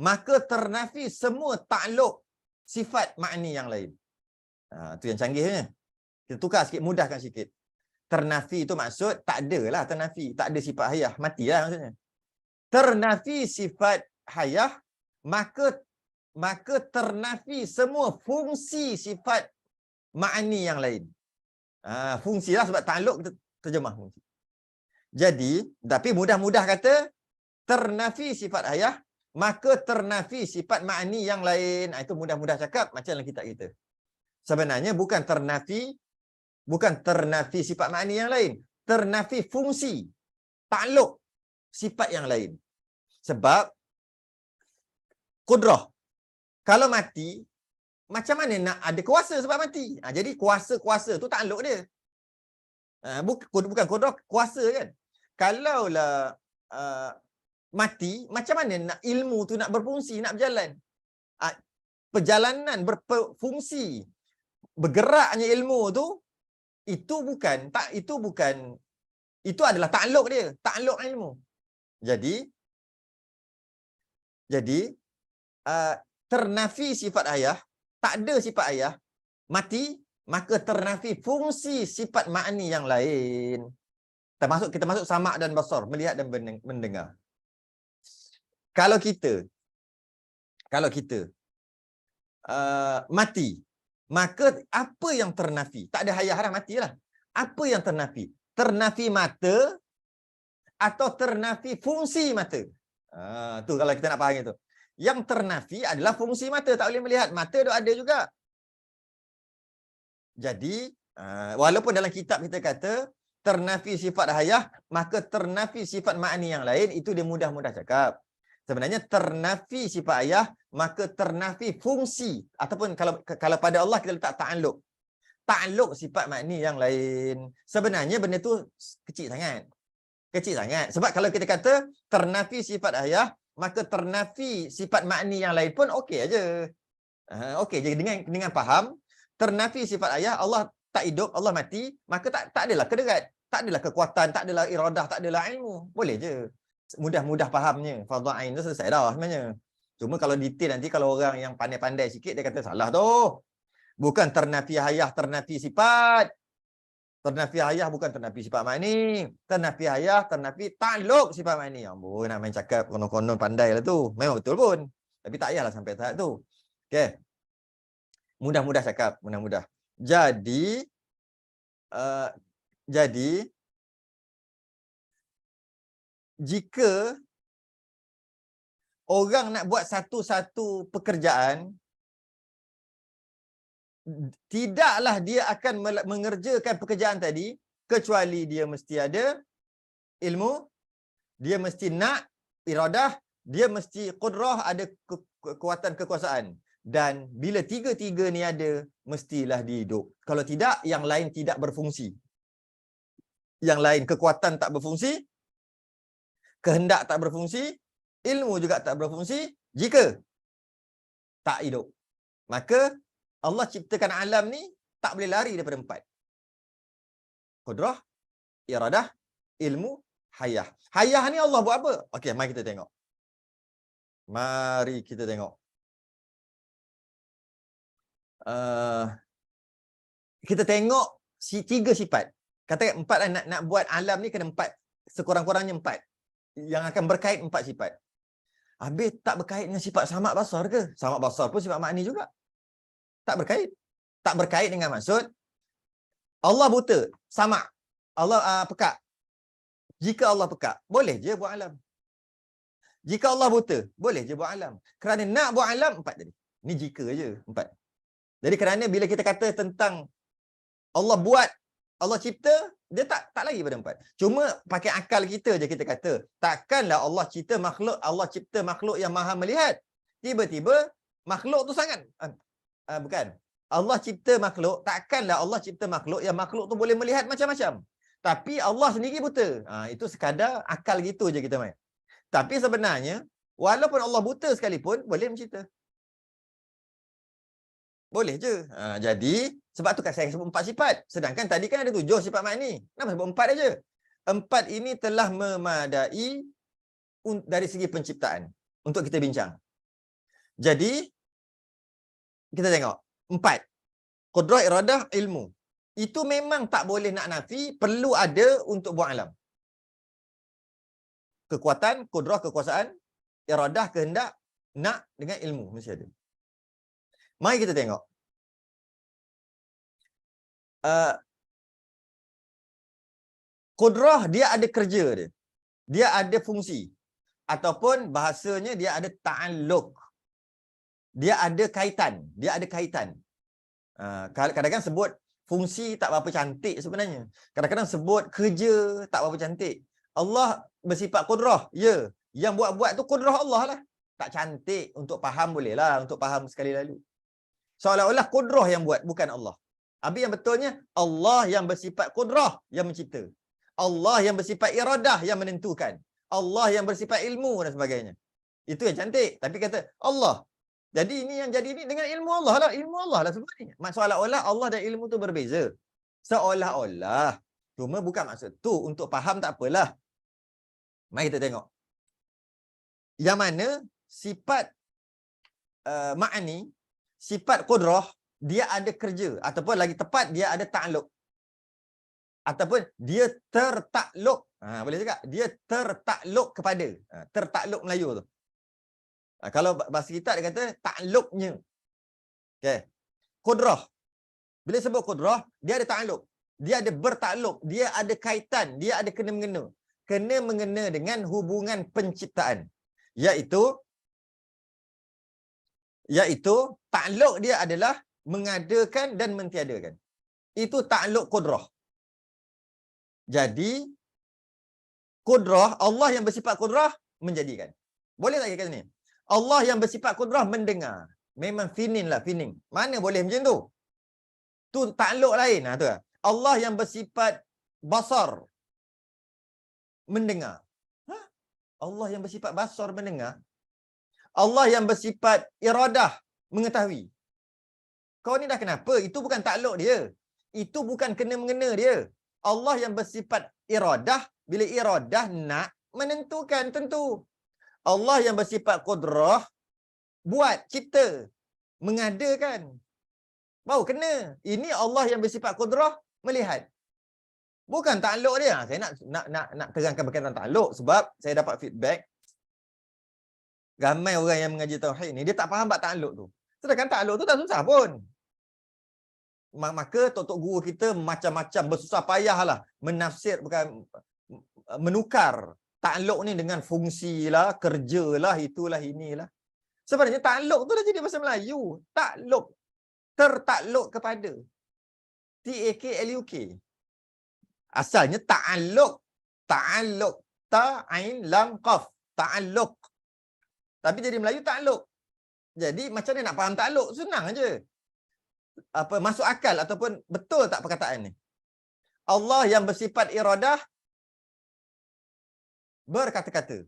maka ternafi semua takluk sifat makni yang lain. Itu yang canggihnya. Kita tukar sikit, mudahkan sikit. Ternafi itu maksud tak ada lah ternafi. Tak ada sifat hayah. Matilah maksudnya. Ternafi sifat hayah, maka ternafi semua fungsi sifat makni yang lain. Fungsi lah sebab takluk kita terjemah fungsi. Jadi, tapi mudah-mudah kata, ternafi sifat hayah, maka ternafi sifat makni yang lain. Itu mudah-mudah cakap macam dalam kitab kita. Sebenarnya bukan ternafi sifat makni yang lain. Ternafi fungsi, takluk sifat yang lain. Sebab qudrah, kalau mati, macam mana nak ada kuasa sebab mati? Jadi kuasa tu takluk dia. Bukan qudrah, kuasa kan. Kalaulah mati, macam mana nak ilmu tu nak berfungsi, nak berjalan? Perjalanan berfungsi, bergeraknya ilmu tu, itu adalah takluk dia, takluk ilmu. Jadi ternafi sifat ayah, tak ada sifat ayah, mati, maka ternafi fungsi sifat makni yang lain. Kita masuk samak dan basar, melihat dan mendengar. Kalau kita mati, maka apa yang ternafi? Tak ada hayah dah, matilah. Apa yang ternafi? Ternafi mata atau ternafi fungsi mata? Tu kalau kita nak faham itu. Yang ternafi adalah fungsi mata, tak boleh melihat. Mata tu ada juga. Jadi, walaupun dalam kitab kita kata ternafi sifat hayah, maka ternafi sifat makni yang lain, itu dia mudah-mudah cakap. Sebenarnya ternafi sifat ayah, maka ternafi fungsi. Ataupun kalau pada Allah kita letak ta'alluq. Ta'alluq sifat makni yang lain. Sebenarnya benda tu kecil sangat. Kecil sangat. Sebab kalau kita kata ternafi sifat ayah, maka ternafi sifat makni yang lain pun okey aja. Okey je dengan faham ternafi sifat ayah, Allah tak hidup, Allah mati, maka tak adalah kederat, tak adalah kekuatan, tak adalah iradah, tak adalah ilmu. Boleh je. Mudah-mudah fahamnya. Fardhu ain tu selesai dah sebenarnya. Cuma kalau detail nanti kalau orang yang pandai-pandai sikit dia kata salah tu. Bukan ternafi ayah, ternafi sifat. Ternafi ayah bukan ternafi sifat makni. Ternafi ayah, ternafi ta'alluq sifat makni. Ampun, nak main cakap konon-konon pandai lah tu. Memang betul pun. Tapi tak payahlah sampai tahap tu. Okey. Mudah-mudah cakap, mudah-mudah. Jadi jika orang nak buat satu-satu pekerjaan, tidaklah dia akan mengerjakan pekerjaan tadi kecuali dia mesti ada ilmu, dia mesti nak iradah, dia mesti qudrah, ada kekuatan kekuasaan. Dan bila tiga-tiga ni ada, mestilah dihidup. Kalau tidak, yang lain tidak berfungsi. Yang lain kekuatan tak berfungsi, kehendak tak berfungsi, ilmu juga tak berfungsi jika tak hidup. Maka Allah ciptakan alam ni tak boleh lari daripada 4. Qudrah, iradah, ilmu, hayah. Hayah ni Allah buat apa? Okey, mari kita tengok. Mari kita tengok. Kita tengok 3 sifat. Katakan 4 lah, nak buat alam ni kena 4. Sekurang-kurangnya 4. Yang akan berkait 4 sifat. Habis tak berkait dengan sifat samak basar ke? Samak basar pun sifat makni juga. Tak berkait. Tak berkait dengan maksud Allah buta, samak. Allah pekak. Jika Allah pekak, boleh je buat alam. Jika Allah buta, boleh je buat alam. Kerana nak buat alam 4 tadi. Ni jika je 4. Jadi kerana bila kita kata tentang Allah buat, Allah cipta, dia tak lagi pada 4. Cuma pakai akal kita je kita kata, takkanlah Allah cipta makhluk yang maha melihat. Tiba-tiba makhluk tu sangat bukan. Allah cipta makhluk, takkanlah Allah cipta makhluk yang makhluk tu boleh melihat macam-macam. Tapi Allah sendiri buta. Itu sekadar akal gitu je kita main. Tapi sebenarnya walaupun Allah buta sekalipun boleh mencipta. Boleh je. Jadi sebab tu kan saya sebut 4 sifat. Sedangkan tadi kan ada 7 sifat makni. Kenapa sebut 4 aja? 4 ini telah memadai dari segi penciptaan untuk kita bincang. Jadi kita tengok 4. Qudrah, iradah, ilmu. Itu memang tak boleh nak nafi, perlu ada untuk buat alam. Kekuatan, qudrah, kekuasaan, iradah, kehendak, nak dengan ilmu mesti ada. Mari kita tengok. Qudrah dia ada kerja dia. Dia ada fungsi. Ataupun bahasanya dia ada ta'alluq. Dia ada kaitan. Dia ada kaitan. Kadang-kadang sebut fungsi tak berapa cantik sebenarnya. Kadang-kadang sebut kerja tak berapa cantik. Allah bersifat qudrah. Ya. Yang buat-buat tu qudrah Allah lah. Tak cantik. Untuk faham boleh lah. Untuk faham sekali lalu. Seolah-olah qudrah yang buat, bukan Allah. Habis yang betulnya, Allah yang bersifat qudrah yang mencipta. Allah yang bersifat iradah yang menentukan. Allah yang bersifat ilmu dan sebagainya. Itu yang cantik. Tapi kata Allah. Jadi ini yang jadi ini dengan ilmu Allah lah. Ilmu Allah lah sebenarnya. Seolah-olah Allah dan ilmu tu berbeza. Seolah-olah. Cuma bukan maksud tu. Untuk faham tak apalah. Mari kita tengok. Yang mana sifat ma'ani, sifat qudrah, dia ada kerja. Ataupun lagi tepat, dia ada ta'alluq. Ataupun dia tertakluk. Boleh juga. Dia tertakluk kepada. Tertakluk Melayu tu. Kalau bahasa kita dia kata takluknya. Okay. Qudrah. Bila sebut qudrah, dia ada ta'alluq. Dia ada bertakluk. Dia ada kaitan. Dia ada kena-mengena. Kena-mengena dengan hubungan penciptaan. Iaitu takluk dia adalah mengadakan dan mentiadakan. Itu takluk qudrah. Jadi qudrah, Allah yang bersifat qudrah menjadikan. Boleh tak kita kata ni? Allah yang bersifat kudrah mendengar. Memang feeling. Mana boleh macam tu? Tu takluk lain. Tu lah. Allah yang bersifat basar mendengar. Allah yang bersifat basar mendengar. Allah yang bersifat iradah mengetahui. Kau ni dah kenapa? Itu bukan takluk dia. Itu bukan kena-mengena dia. Allah yang bersifat iradah, bila iradah nak menentukan tentu. Allah yang bersifat qudrah buat, cipta, mengadakan. Baru kena. Ini Allah yang bersifat qudrah melihat. Bukan takluk dia. Saya nak terangkan berkaitan takluk sebab saya dapat feedback ramai orang yang mengaji tauhid ni dia tak faham bab takluk tu. Sedangkan takluk tu tak susah pun. Maka tok-tok guru kita macam-macam bersusah payahlah menafsir, bukan menukar takluk ni dengan fungsi lah, kerja lah, itulah inilah. Sebenarnya takluk tu dah jadi bahasa Melayu. Takluk, tertakluk kepada. T-A-K-L-U-K. Asalnya ta'alluq. Ta'alluq. Ta-ain lam qaf. Ta'alluq. Tapi jadi Melayu takluk. Jadi macam mana nak faham takluk? Senang aja. Masuk akal ataupun betul tak perkataan ni? Allah yang bersifat iradah berkata-kata.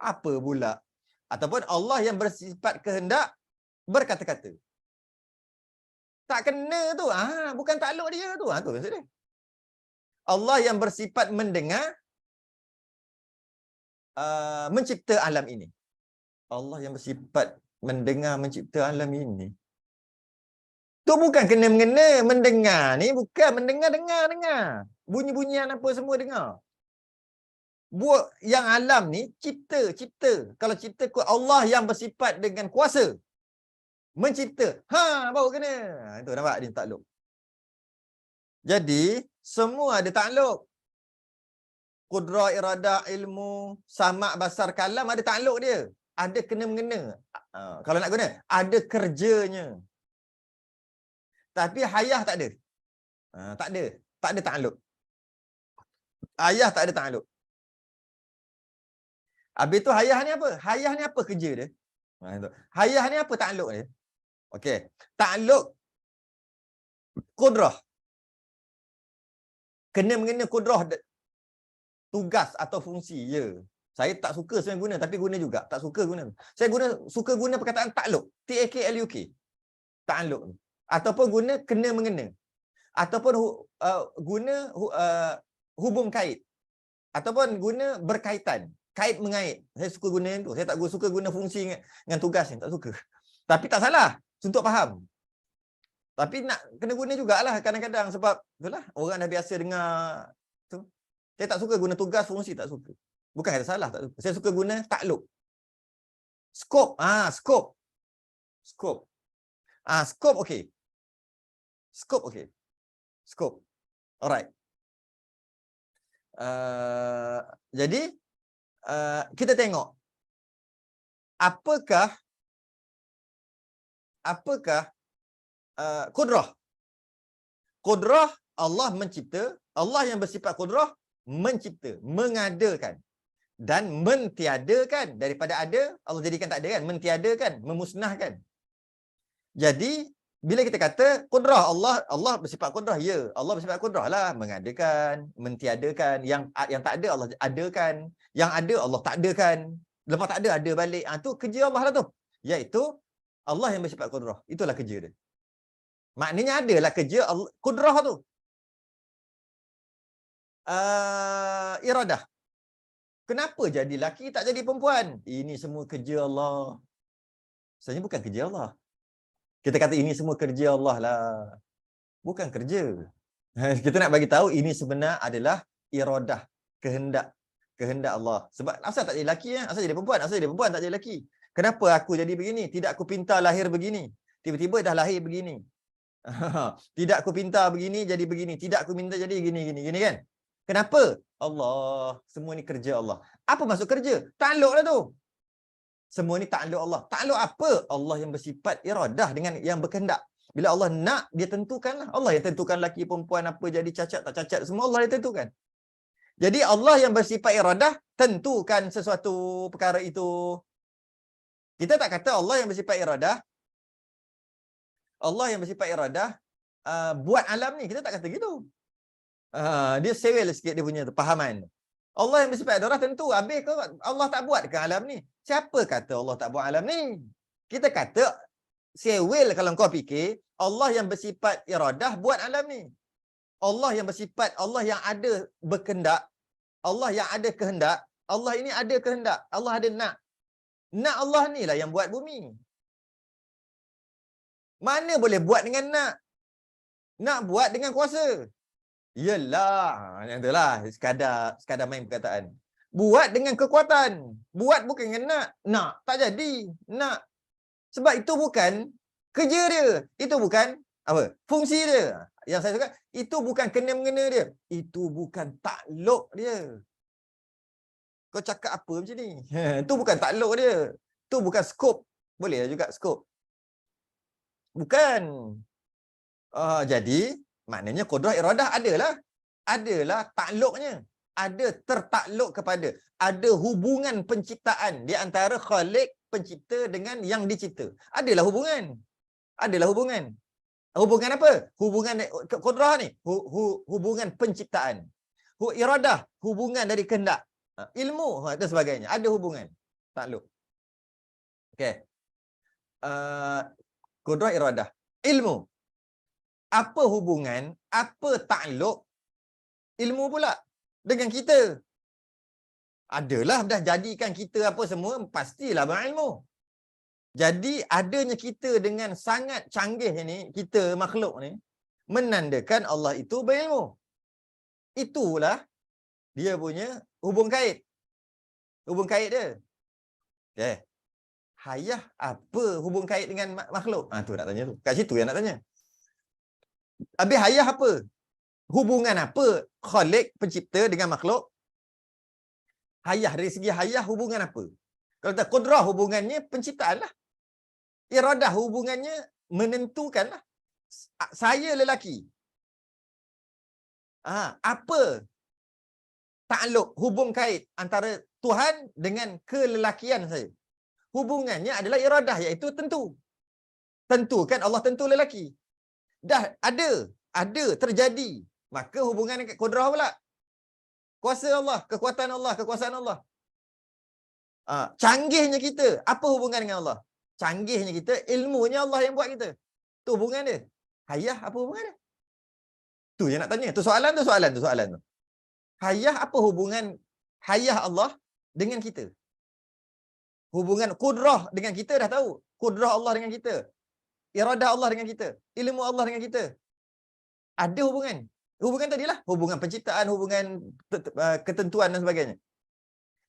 Apa pula? Ataupun Allah yang bersifat kehendak berkata-kata. Tak kena tu. Bukan takluk dia tu. Tu maksud dia. Allah yang bersifat mendengar mencipta alam ini. Allah yang bersifat mendengar mencipta alam ini. Tu bukan kena-mengena. Mendengar ni bukan mendengar. Bunyi-bunyian apa semua dengar. Buat yang alam ni cipta. Kalau cipta Allah yang bersifat dengan kuasa mencipta. Baru kena. Itu nampak dia takluk. Jadi semua ada takluk. Qudrah, iradah, ilmu, sama', basar, kalam ada takluk dia. Ada kena-mengena. Kalau nak guna, ada kerjanya. Tapi hayah tak ada. Tak ada takluk. Hayah tak ada takluk. Habis tu hayah ni apa? Hayah ni apa kerja dia? Hayah ni apa takluk dia? Okey. Takluk qudrah. Kena-mengena qudrah tugas atau fungsi je. Saya tak suka sebenarnya guna tapi guna juga. Tak suka guna. Saya suka guna perkataan takluk. T-A-K-L-U-K. Takluk. Ataupun guna kena-mengena. Ataupun guna hubung kait. Ataupun guna berkaitan. Kait mengait. Saya suka guna tu. Saya tak suka guna fungsi dengan tugas ni. Tak suka. Tapi tak salah. Untuk faham. Tapi nak kena guna jugalah kadang-kadang sebab itulah orang dah biasa dengar tu. Saya tak suka guna tugas, fungsi tak suka. Bukan kata salah, tak suka. Saya suka guna takluk. Skop. Skop. Skop okey. Skop okey. Skop. Alright. Jadi kita tengok apakah qudrah. Qudrah Allah mencipta, Allah yang bersifat qudrah mencipta, mengadakan dan mentiadakan. Daripada ada, Allah jadikan tak ada kan, mentiadakan, memusnahkan. Jadi bila kita kata qudrah Allah bersifat qudrah, ya, Allah bersifat qudrah lah, mengadakan, mentiadakan. Yang tak ada Allah adakan, yang ada Allah tak adakan. Lepas tak ada balik. Tu kerja Allah lah tu. Iaitu Allah yang bersifat qudrah. Itulah kerja dia. Maknanya adalah kerja Allah, qudrah tu. Iradah. Kenapa jadi lelaki tak jadi perempuan? Ini semua kerja Allah. Sebenarnya bukan kerja Allah. Kita kata ini semua kerja Allah lah. Bukan kerja. Kita nak bagi tahu ini sebenar adalah iradah, kehendak Allah. Sebab asal tak jadi lelaki, asal jadi perempuan, asal jadi perempuan tak jadi lelaki. Kenapa aku jadi begini? Tidak aku pinta lahir begini. Tiba-tiba dah lahir begini. Tidak aku pinta begini jadi begini. Tidak aku minta jadi gini kan? Kenapa? Allah. Semua ni kerja Allah. Apa maksud kerja? Takluk lah tu. Semua ni takluk Allah. Takluk apa? Allah yang bersifat iradah dengan yang berkehendak. Bila Allah nak, dia tentukanlah. Allah yang tentukan lelaki perempuan apa jadi cacat tak cacat. Semua Allah yang tentukan. Jadi Allah yang bersifat iradah tentukan sesuatu perkara itu. Kita tak kata Allah yang bersifat iradah, Allah yang bersifat iradah buat alam ni. Kita tak kata gitu. Dia sewel sikit dia punya pahaman. Allah yang bersifat iradah tentu. Habis ke Allah tak buat ke alam ni? Siapa kata Allah tak buat alam ni? Kita kata sewel kalau kau fikir Allah yang bersifat iradah buat alam ni. Allah yang bersifat, Allah yang ada berkehendak, Allah yang ada kehendak, Allah ini ada kehendak, Allah ada nak. Nak Allah ni lah yang buat bumi. Mana boleh buat dengan nak? Nak buat dengan kuasa. Yelah, yang itulah sekadar main perkataan. Buat dengan kekuatan. Buat bukan dengan nak. Nak tak jadi. Nak. Sebab itu bukan kerja dia. Itu bukan apa? Fungsi dia. Yang saya suka, itu bukan kena-mengena dia. Itu bukan takluk dia. Kau cakap apa macam ni? Itu bukan takluk dia. Itu bukan skop. Boleh juga skop. Bukan. Jadi, maknanya kudrah iradah adalah. Adalah takluknya. Ada tertakluk kepada. Ada hubungan penciptaan di antara khalik, pencipta dengan yang dicipta. Adalah hubungan. Adalah hubungan. Hubungan apa? Hubungan kudrah ni. Hubungan penciptaan. Iradah. Hubungan dari kehendak. Ilmu dan sebagainya. Ada hubungan. Takluk. Okey. Kudrah iradah. Ilmu. Apa hubungan, apa takluk ilmu pula dengan kita? Adalah dah jadikan kita apa semua, pastilah berilmu. Jadi adanya kita dengan sangat canggih ni, kita makhluk ni, menandakan Allah itu berilmu. Itulah dia punya hubung kait. Hubung kait dia. Okay. Hayah apa hubung kait dengan makhluk? Tu nak tanya tu. Kat situ yang nak tanya. Habis hayah apa? Hubungan apa khalik pencipta dengan makhluk? Hayah dari segi hayah hubungan apa? Kalau tak kudrah hubungannya penciptaan lah. Iradah hubungannya menentukan lah. Saya lelaki. Apa takluk hubung kait antara Tuhan dengan kelelakian saya? Hubungannya adalah iradah, iaitu tentu. Tentukan Allah tentu lelaki. Dah ada terjadi, maka hubungan dengan kudrah pula. Kuasa Allah, kekuatan Allah, kekuasaan Allah. Canggihnya kita, apa hubungan dengan Allah? Canggihnya kita, ilmunya Allah yang buat kita. Tu hubungan dia. Hayah apa hubungan dia? Tu yang nak tanya. Tu soalan tu. Hayah apa hubungan hayah Allah dengan kita? Hubungan kudrah dengan kita dah tahu. Kudrah Allah dengan kita. Iradah Allah dengan kita. Ilmu Allah dengan kita. Ada hubungan. Hubungan tadilah. Hubungan penciptaan, hubungan ketentuan dan sebagainya.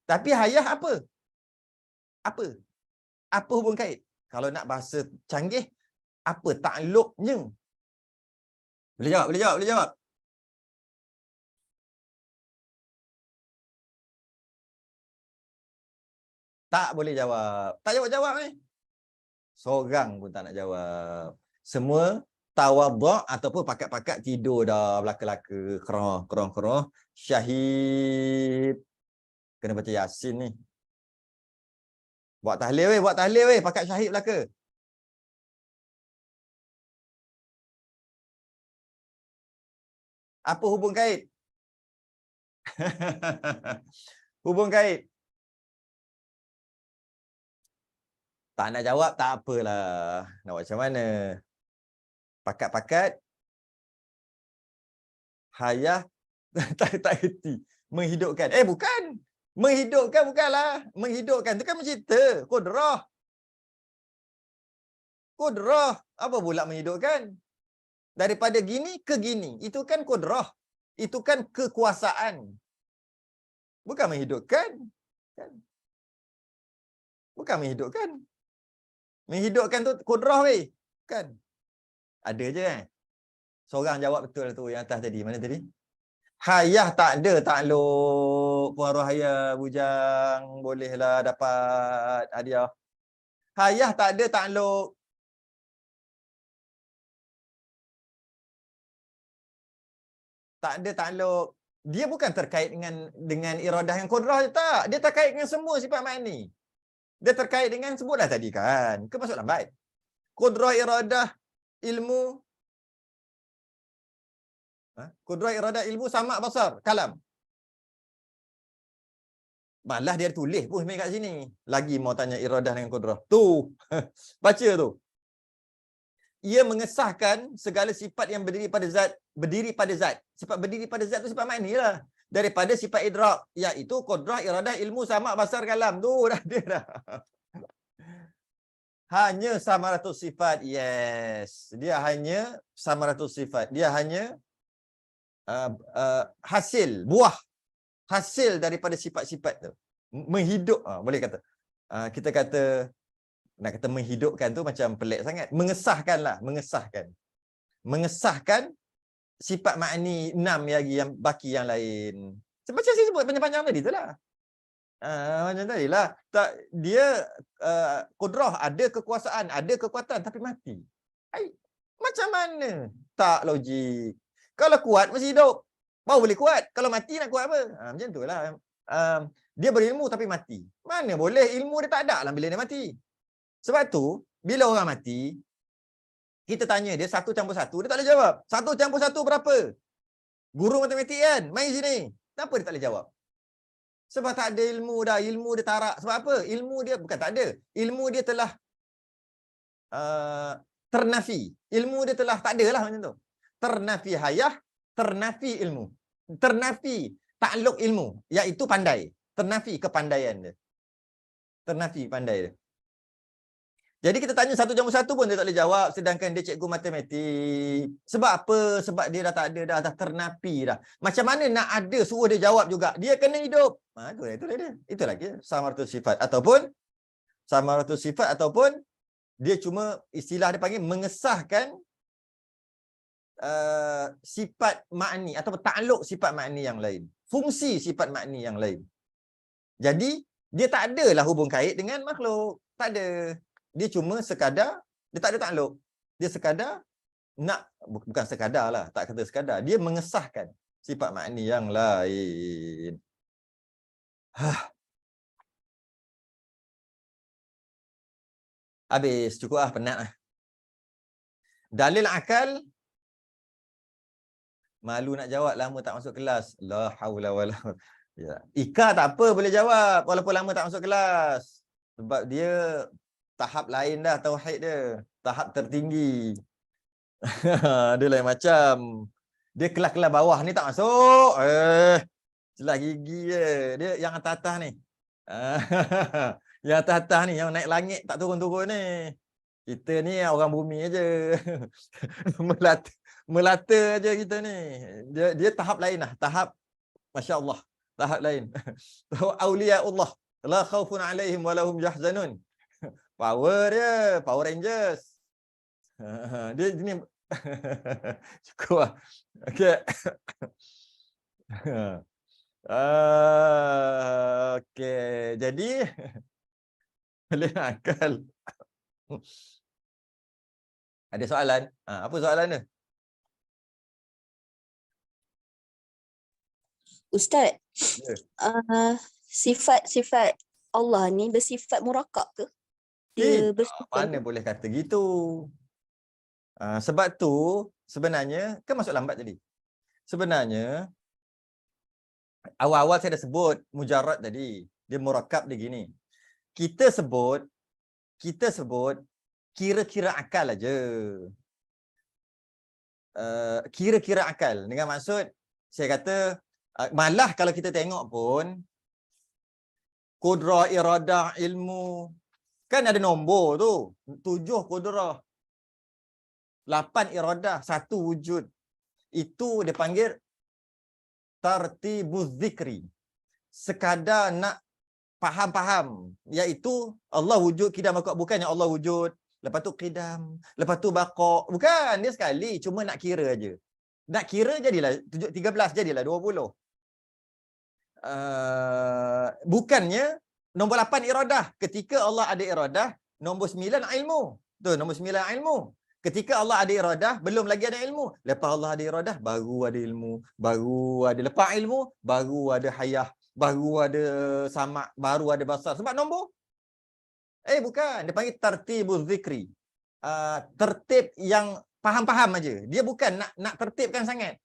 Tapi hayah apa? Apa? Apa hubung kait? Kalau nak bahasa canggih, apa takluknya? Boleh jawab. Tak boleh jawab. Tak jawab ni. Seorang pun tak nak jawab. Semua tawaduk ataupun pakat-pakat tidur dah belaka-laka, kerah. Syahid. Kena baca Yasin ni. Buat tahlil weh, pakat syahid belaka. Apa hubung kait? Hubung kait. Tak nak jawab, tak apalah. Nak buat macam mana? Pakat-pakat. Hayah. tak erti. Menghidupkan. Bukan. Menghidupkan bukanlah. Menghidupkan tu kan mencipta. Kudrah. Apa pula menghidupkan? Daripada gini ke gini. Itu kan kudrah. Itu kan kekuasaan. Bukan menghidupkan. Bukan menghidupkan. Menghidupkan tu kudrah weh. Kan? Ada je kan? Seorang jawab betul tu yang atas tadi. Mana tadi? Hayah tak ada takluk. Puan Rohaya bujang bolehlah dapat hadiah. Hayah tak ada takluk. Tak ada takluk. dia bukan terkait dengan iradah yang qudrah je, tak. Dia terkait dengan semua sifat ma'ni. Dia terkait dengan, sebutlah tadi kan, ke masuk lambat. Qudrah, iradah, ilmu, qudrah, iradah, ilmu, sama, basar, kalam. Malah dia tulis pun sebenarnya kat sini. Lagi mau tanya iradah dengan qudrah. Tu. Baca tu. Ia mengesahkan segala sifat yang berdiri pada zat. Berdiri pada zat. Sifat berdiri pada zat tu sifat makni lah. Daripada sifat idrak. Iaitu qudrah, iradah, ilmu, sama, basar, kalam. Tu dah ada dah. Hanya samaratus sifat. Yes. Dia hanya samaratus sifat. Dia hanya hasil, buah. Hasil daripada sifat-sifat tu. Menghidup. Boleh kata. Kita kata, nak kata menghidupkan tu macam pelik sangat. Mengesahkanlah. Mengesahkan sifat makni 6 lagi yang baki yang lain. Macam saya sebut panjang-panjang tadi tu lah. Macam tadi lah. Tak, dia qudrah, ada kekuasaan, ada kekuatan tapi mati. Macam mana? Tak logik. Kalau kuat mesti hidup. Baru boleh kuat. Kalau mati nak kuat apa? Macam tu lah. Dia berilmu tapi mati. Mana boleh, ilmu dia tak ada lah bila dia mati. Sebab tu, bila orang mati, kita tanya dia 1 campur 1, dia tak boleh jawab. 1 campur 1 berapa? Guru matematik kan? Main sini. Kenapa dia tak boleh jawab? Sebab tak ada ilmu dah. Ilmu dia tarak. Sebab apa? Ilmu dia bukan tak ada. Ilmu dia telah ternafi. Ilmu dia telah tak ada lah macam tu. Ternafi hayah, ternafi ilmu. Ternafi takluk ilmu. Iaitu pandai. Ternafi kepandaian dia. Ternafi pandai dia. Jadi kita tanya 1 campur 1 pun dia tak boleh jawab, sedangkan dia cikgu matematik. Sebab apa? Sebab dia dah tak ada dah ternapi dah. Macam mana nak ada suruh dia jawab juga? Dia kena hidup. Itulah dia. Itulah dia samaratus sifat ataupun dia cuma istilah dia panggil mengesahkan sifat makni atau takluk sifat makni yang lain. Fungsi sifat makni yang lain. Jadi dia tak adalah hubung kait dengan makhluk. Tak ada. Dia cuma sekadar, dia tak ada takluk. Dia sekadar nak, bukan sekadar lah, tak kata sekadar. Dia mengesahkan sifat makni yang lain. Habis, cukup lah, penat lah. Dalil akal, malu nak jawab, lama tak masuk kelas. La haula wala. Ya. Ika tak apa, boleh jawab walaupun lama tak masuk kelas. Sebab dia tahap lain dah tauhid dia. Tahap tertinggi. Dia lain macam. Dia kelas-kelas bawah ni tak masuk. Celah gigi je. Dia yang atas-atas ni. Yang atas-atas ni, yang naik langit tak turun-turun ni. Kita ni orang bumi aje. Melata aja kita ni. Dia tahap lain lah. Tahap, Masya Allah. Tahap lain. Auliyaullah. La khaufun alaihim walahum yahzanun. Power dia. Power Rangers. Dia ni. Cukup lah. Okay. Okay. Jadi. Boleh akal. Ada soalan? Apa soalan dia? Ustaz, sifat-sifat Allah ni bersifat murakab ke? Dia Mana boleh kata gitu. Sebab tu sebenarnya, kan masuk lambat tadi. Sebenarnya, awal-awal saya dah sebut mujarrad tadi. Dia murakab dia gini. Kita sebut kira-kira akal aja. Kira-kira akal. Dengan maksud, saya kata, malah kalau kita tengok pun, qudrah, iradah, ilmu, kan ada nombor tu. 7 qudrah, 8 iradah, 1 wujud. Itu dia panggil tartibuz zikri. Sekadar nak faham-faham. Iaitu Allah wujud, qidam, baqa'. Bukannya Allah wujud, lepas tu qidam, lepas tu baqa'. Bukan, dia sekali. Cuma nak kira aja. Nak kira jadilah 13, jadilah 20. Bukannya nombor 8 iradah. Ketika Allah ada iradah, nombor 9 ilmu. Tu, nombor 9 ilmu. Ketika Allah ada iradah, belum lagi ada ilmu. Lepas Allah ada iradah, baru ada ilmu. Baru ada lepas ilmu, baru ada hayah. Baru ada samak, baru ada basar. Sebab nombor? Bukan. Dia panggil tartibuz zikri. Tertib yang faham-faham aja. Dia bukan nak tertibkan sangat.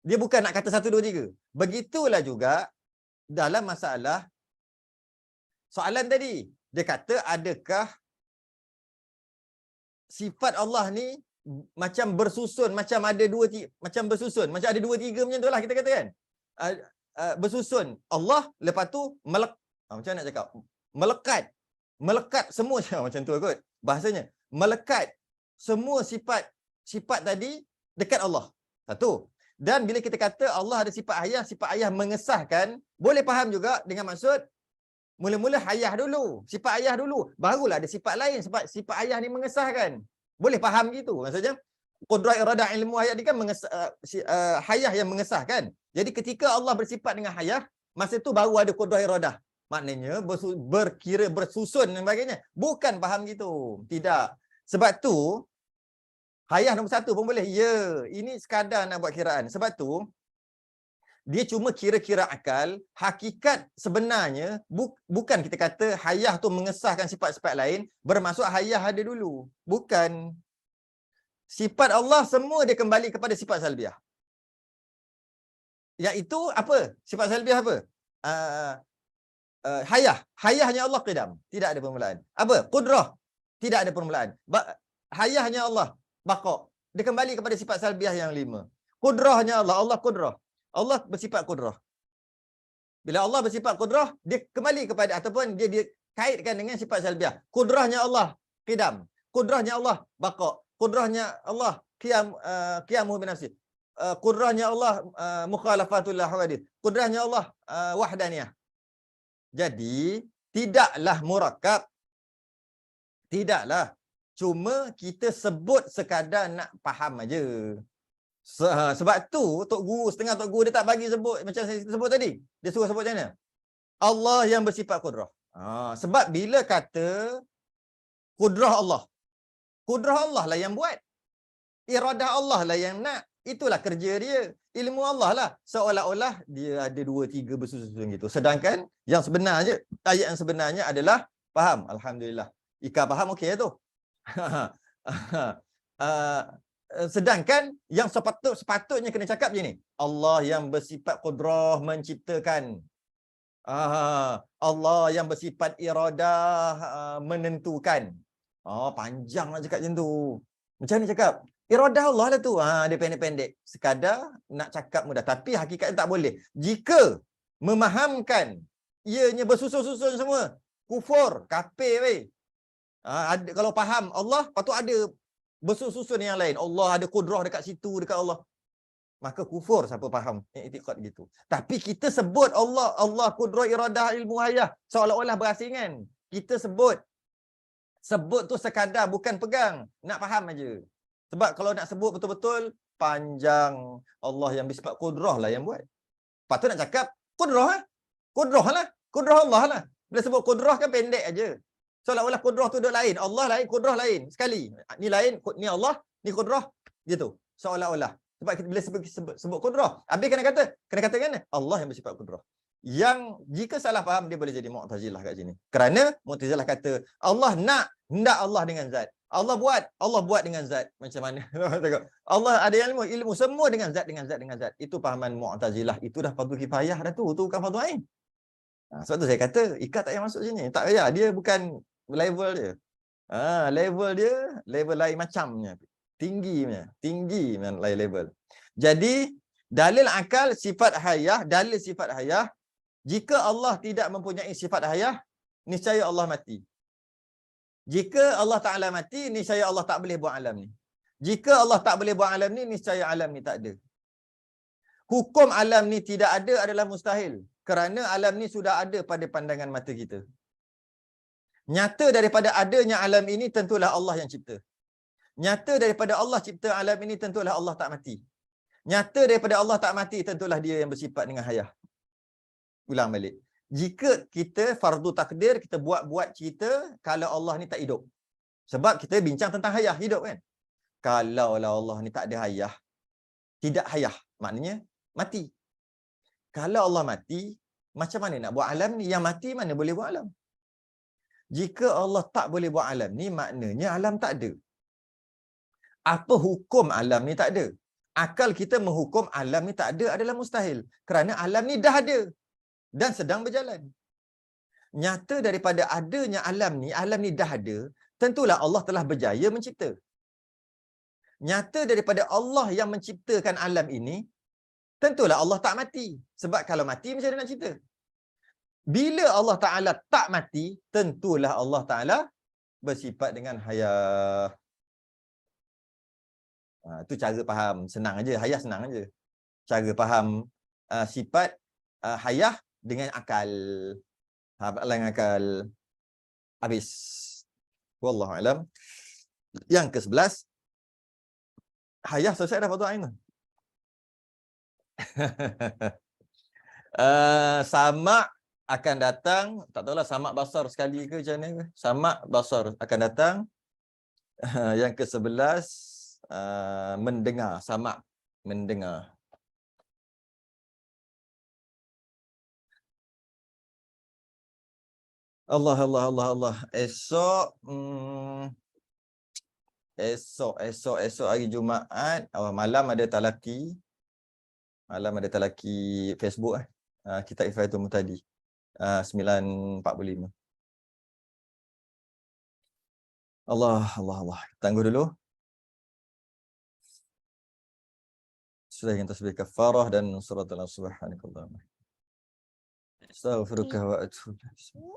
Dia bukan nak kata 1, 2, 3. Begitulah juga dalam masalah soalan tadi. Dia kata, adakah sifat Allah ni macam bersusun, macam ada macam bersusun, macam ada 2, 3 macam tu lah kita kata kan. Bersusun. Allah, lepas tu macam nak cakap? Melekat semua macam tu kot bahasanya. Melekat semua sifat tadi dekat Allah. Satu. Dan bila kita kata Allah ada sifat ayah mengesahkan, boleh faham juga dengan maksud mula-mula hayah dulu, sifat ayah dulu, barulah ada sifat lain sebab sifat ayah ni mengesahkan. Boleh faham gitu. Maksudnya qudrah iradah ilmu hayah ni kan hayah yang mengesahkan. Jadi ketika Allah bersifat dengan hayah, masa tu baru ada qudrah iradah. Maknanya berkira bersusun dan sebagainya. Bukan faham gitu. Tidak. Sebab tu hayah nombor 1 pun boleh. Ya, ini sekadar nak buat kiraan. Sebab tu dia cuma kira-kira akal. Hakikat sebenarnya bukan kita kata hayah tu mengesahkan sifat-sifat lain, bermaksud hayah ada dulu. Bukan. Sifat Allah semua dia kembali kepada sifat salbiah. Iaitu apa? Sifat salbiah apa? Hayahnya Allah qidam. Tidak ada permulaan. Apa? Qudrah. Tidak ada permulaan. Hayahnya Allah baqa. Dia kembali kepada sifat salbiah yang 5. Qudrahnya Allah qudrah. Allah bersifat qudrah. Bila Allah bersifat qudrah, dia kembali kepada ataupun dia kaitkan dengan sifat salbiah. Qudrahnya Allah qidam. Qudrahnya Allah baqa. Qudrahnya Allah qiyamuhu bi nafsi. Qudrahnya Allah mukhalafatul hawadith. Qudrahnya Allah wahdaniyah. Jadi tidaklah murakkab. Tidaklah. Cuma kita sebut sekadar nak faham aja. Sebab tu setengah tok guru dia tak bagi sebut macam saya sebut tadi. Dia suruh sebut macam mana? Allah yang bersifat qudrah. Sebab bila kata qudrah Allah lah yang buat. Iradah Allah lah yang nak. Itulah kerja dia. Ilmu Allah lah. Seolah-olah dia ada 2, 3 bersusun gitu. Sedangkan yang sebenarnya, ayat yang sebenarnya adalah faham. Alhamdulillah. Ika faham okey tu. Sedangkan yang sepatutnya kena cakap je ni. Allah yang bersifat qudrah menciptakan. Allah yang bersifat iradah menentukan. Panjang nak cakap macam tu. Macam ni cakap? Iradah Allah lah tu. Dia pendek-pendek. Sekadar nak cakap mudah. Tapi hakikatnya tak boleh. Jika memahamkan ianya bersusun-susun semua, kufur, kafir weh. Kalau faham Allah, patut ada bersusun yang lain. Allah ada qudrah dekat situ, dekat Allah. Maka kufur siapa faham i'tiqad gitu. Tapi kita sebut Allah qudrah iradah ilmu hayah seolah-olah berasingan. Kita sebut tu sekadar, bukan pegang, nak faham aja. Sebab kalau nak sebut betul-betul panjang. Allah yang bersifat qudrah lah yang buat. Patut nak cakap qudrah lah. Qudrah Allah lah. Bila sebut qudrah kan pendek aja. Seolah-olah qudrah tu duk lain. Allah lain, qudrah lain sekali. Ni lain, ni Allah, ni qudrah gitu. Seolah-olah. Sebab kita bila sebut qudrah, habis kena katakan Allah yang bersifat qudrah. Yang jika salah faham dia boleh jadi Mu'tazilah kat sini. Kerana Mu'tazilah kata Allah hendak Allah dengan zat. Allah buat dengan zat. Macam mana? Allah ada ilmu semua dengan zat. Itu fahaman Mu'tazilah. Itu dah fardu kifayah dah tu. Tu bukan fardu ain. Sebab tu saya kata ikat tak payah masuk sini. Tak payah. Dia bukan level dia. Level lain macamnya. Tinggi lain level. Jadi dalil akal sifat hayah, jika Allah tidak mempunyai sifat hayah, niscaya Allah mati. Jika Allah Ta'ala mati, niscaya Allah tak boleh buat alam ni. Jika Allah tak boleh buat alam ni, niscaya alam ni tak ada. Hukum alam ni tidak ada adalah mustahil. Kerana alam ni sudah ada pada pandangan mata kita. Nyata daripada adanya alam ini, tentulah Allah yang cipta. Nyata daripada Allah cipta alam ini, tentulah Allah tak mati. Nyata daripada Allah tak mati, tentulah dia yang bersifat dengan hayah. Ulang balik. Jika kita fardu takdir, kita buat cerita kalau Allah ni tak hidup. Sebab kita bincang tentang hayah hidup kan. Kalaulah Allah ni tak ada hayah, tidak hayah, maknanya mati. Kalau Allah mati, macam mana nak buat alam ni? Yang mati mana boleh buat alam? Jika Allah tak boleh buat alam ni, maknanya alam tak ada. Apa hukum alam ni tak ada? Akal kita menghukum alam ni tak ada adalah mustahil. Kerana alam ni dah ada dan sedang berjalan. Nyata daripada adanya alam ni dah ada, tentulah Allah telah berjaya mencipta. Nyata daripada Allah yang menciptakan alam ini, tentulah Allah tak mati. Sebab kalau mati macam mana nak cipta? Bila Allah Ta'ala tak mati, tentulah Allah Ta'ala bersifat dengan hayah. Itu cara faham. Senang aja. Hayah senang aja. Cara faham sifat hayah dengan akal. Dengan akal. Habis. Wallahu alam. Yang ke-11. Hayah selesai dah fardu ain. Samak akan datang, tak tahulah samak basar sekali ke macam mana ke. Samak basar akan datang. Yang ke-11 mendengar, samak mendengar. Allah. Esok hari Jumaat, malam ada talaki. Malam ada talaki Facebook Kitab Ifayatul Muhtadi 9.45. Allah. Tangguh dulu. Sudah yang tasbih kafarah dan surat al-subhanakallah. Astaghfiruka wa atubu ilaik.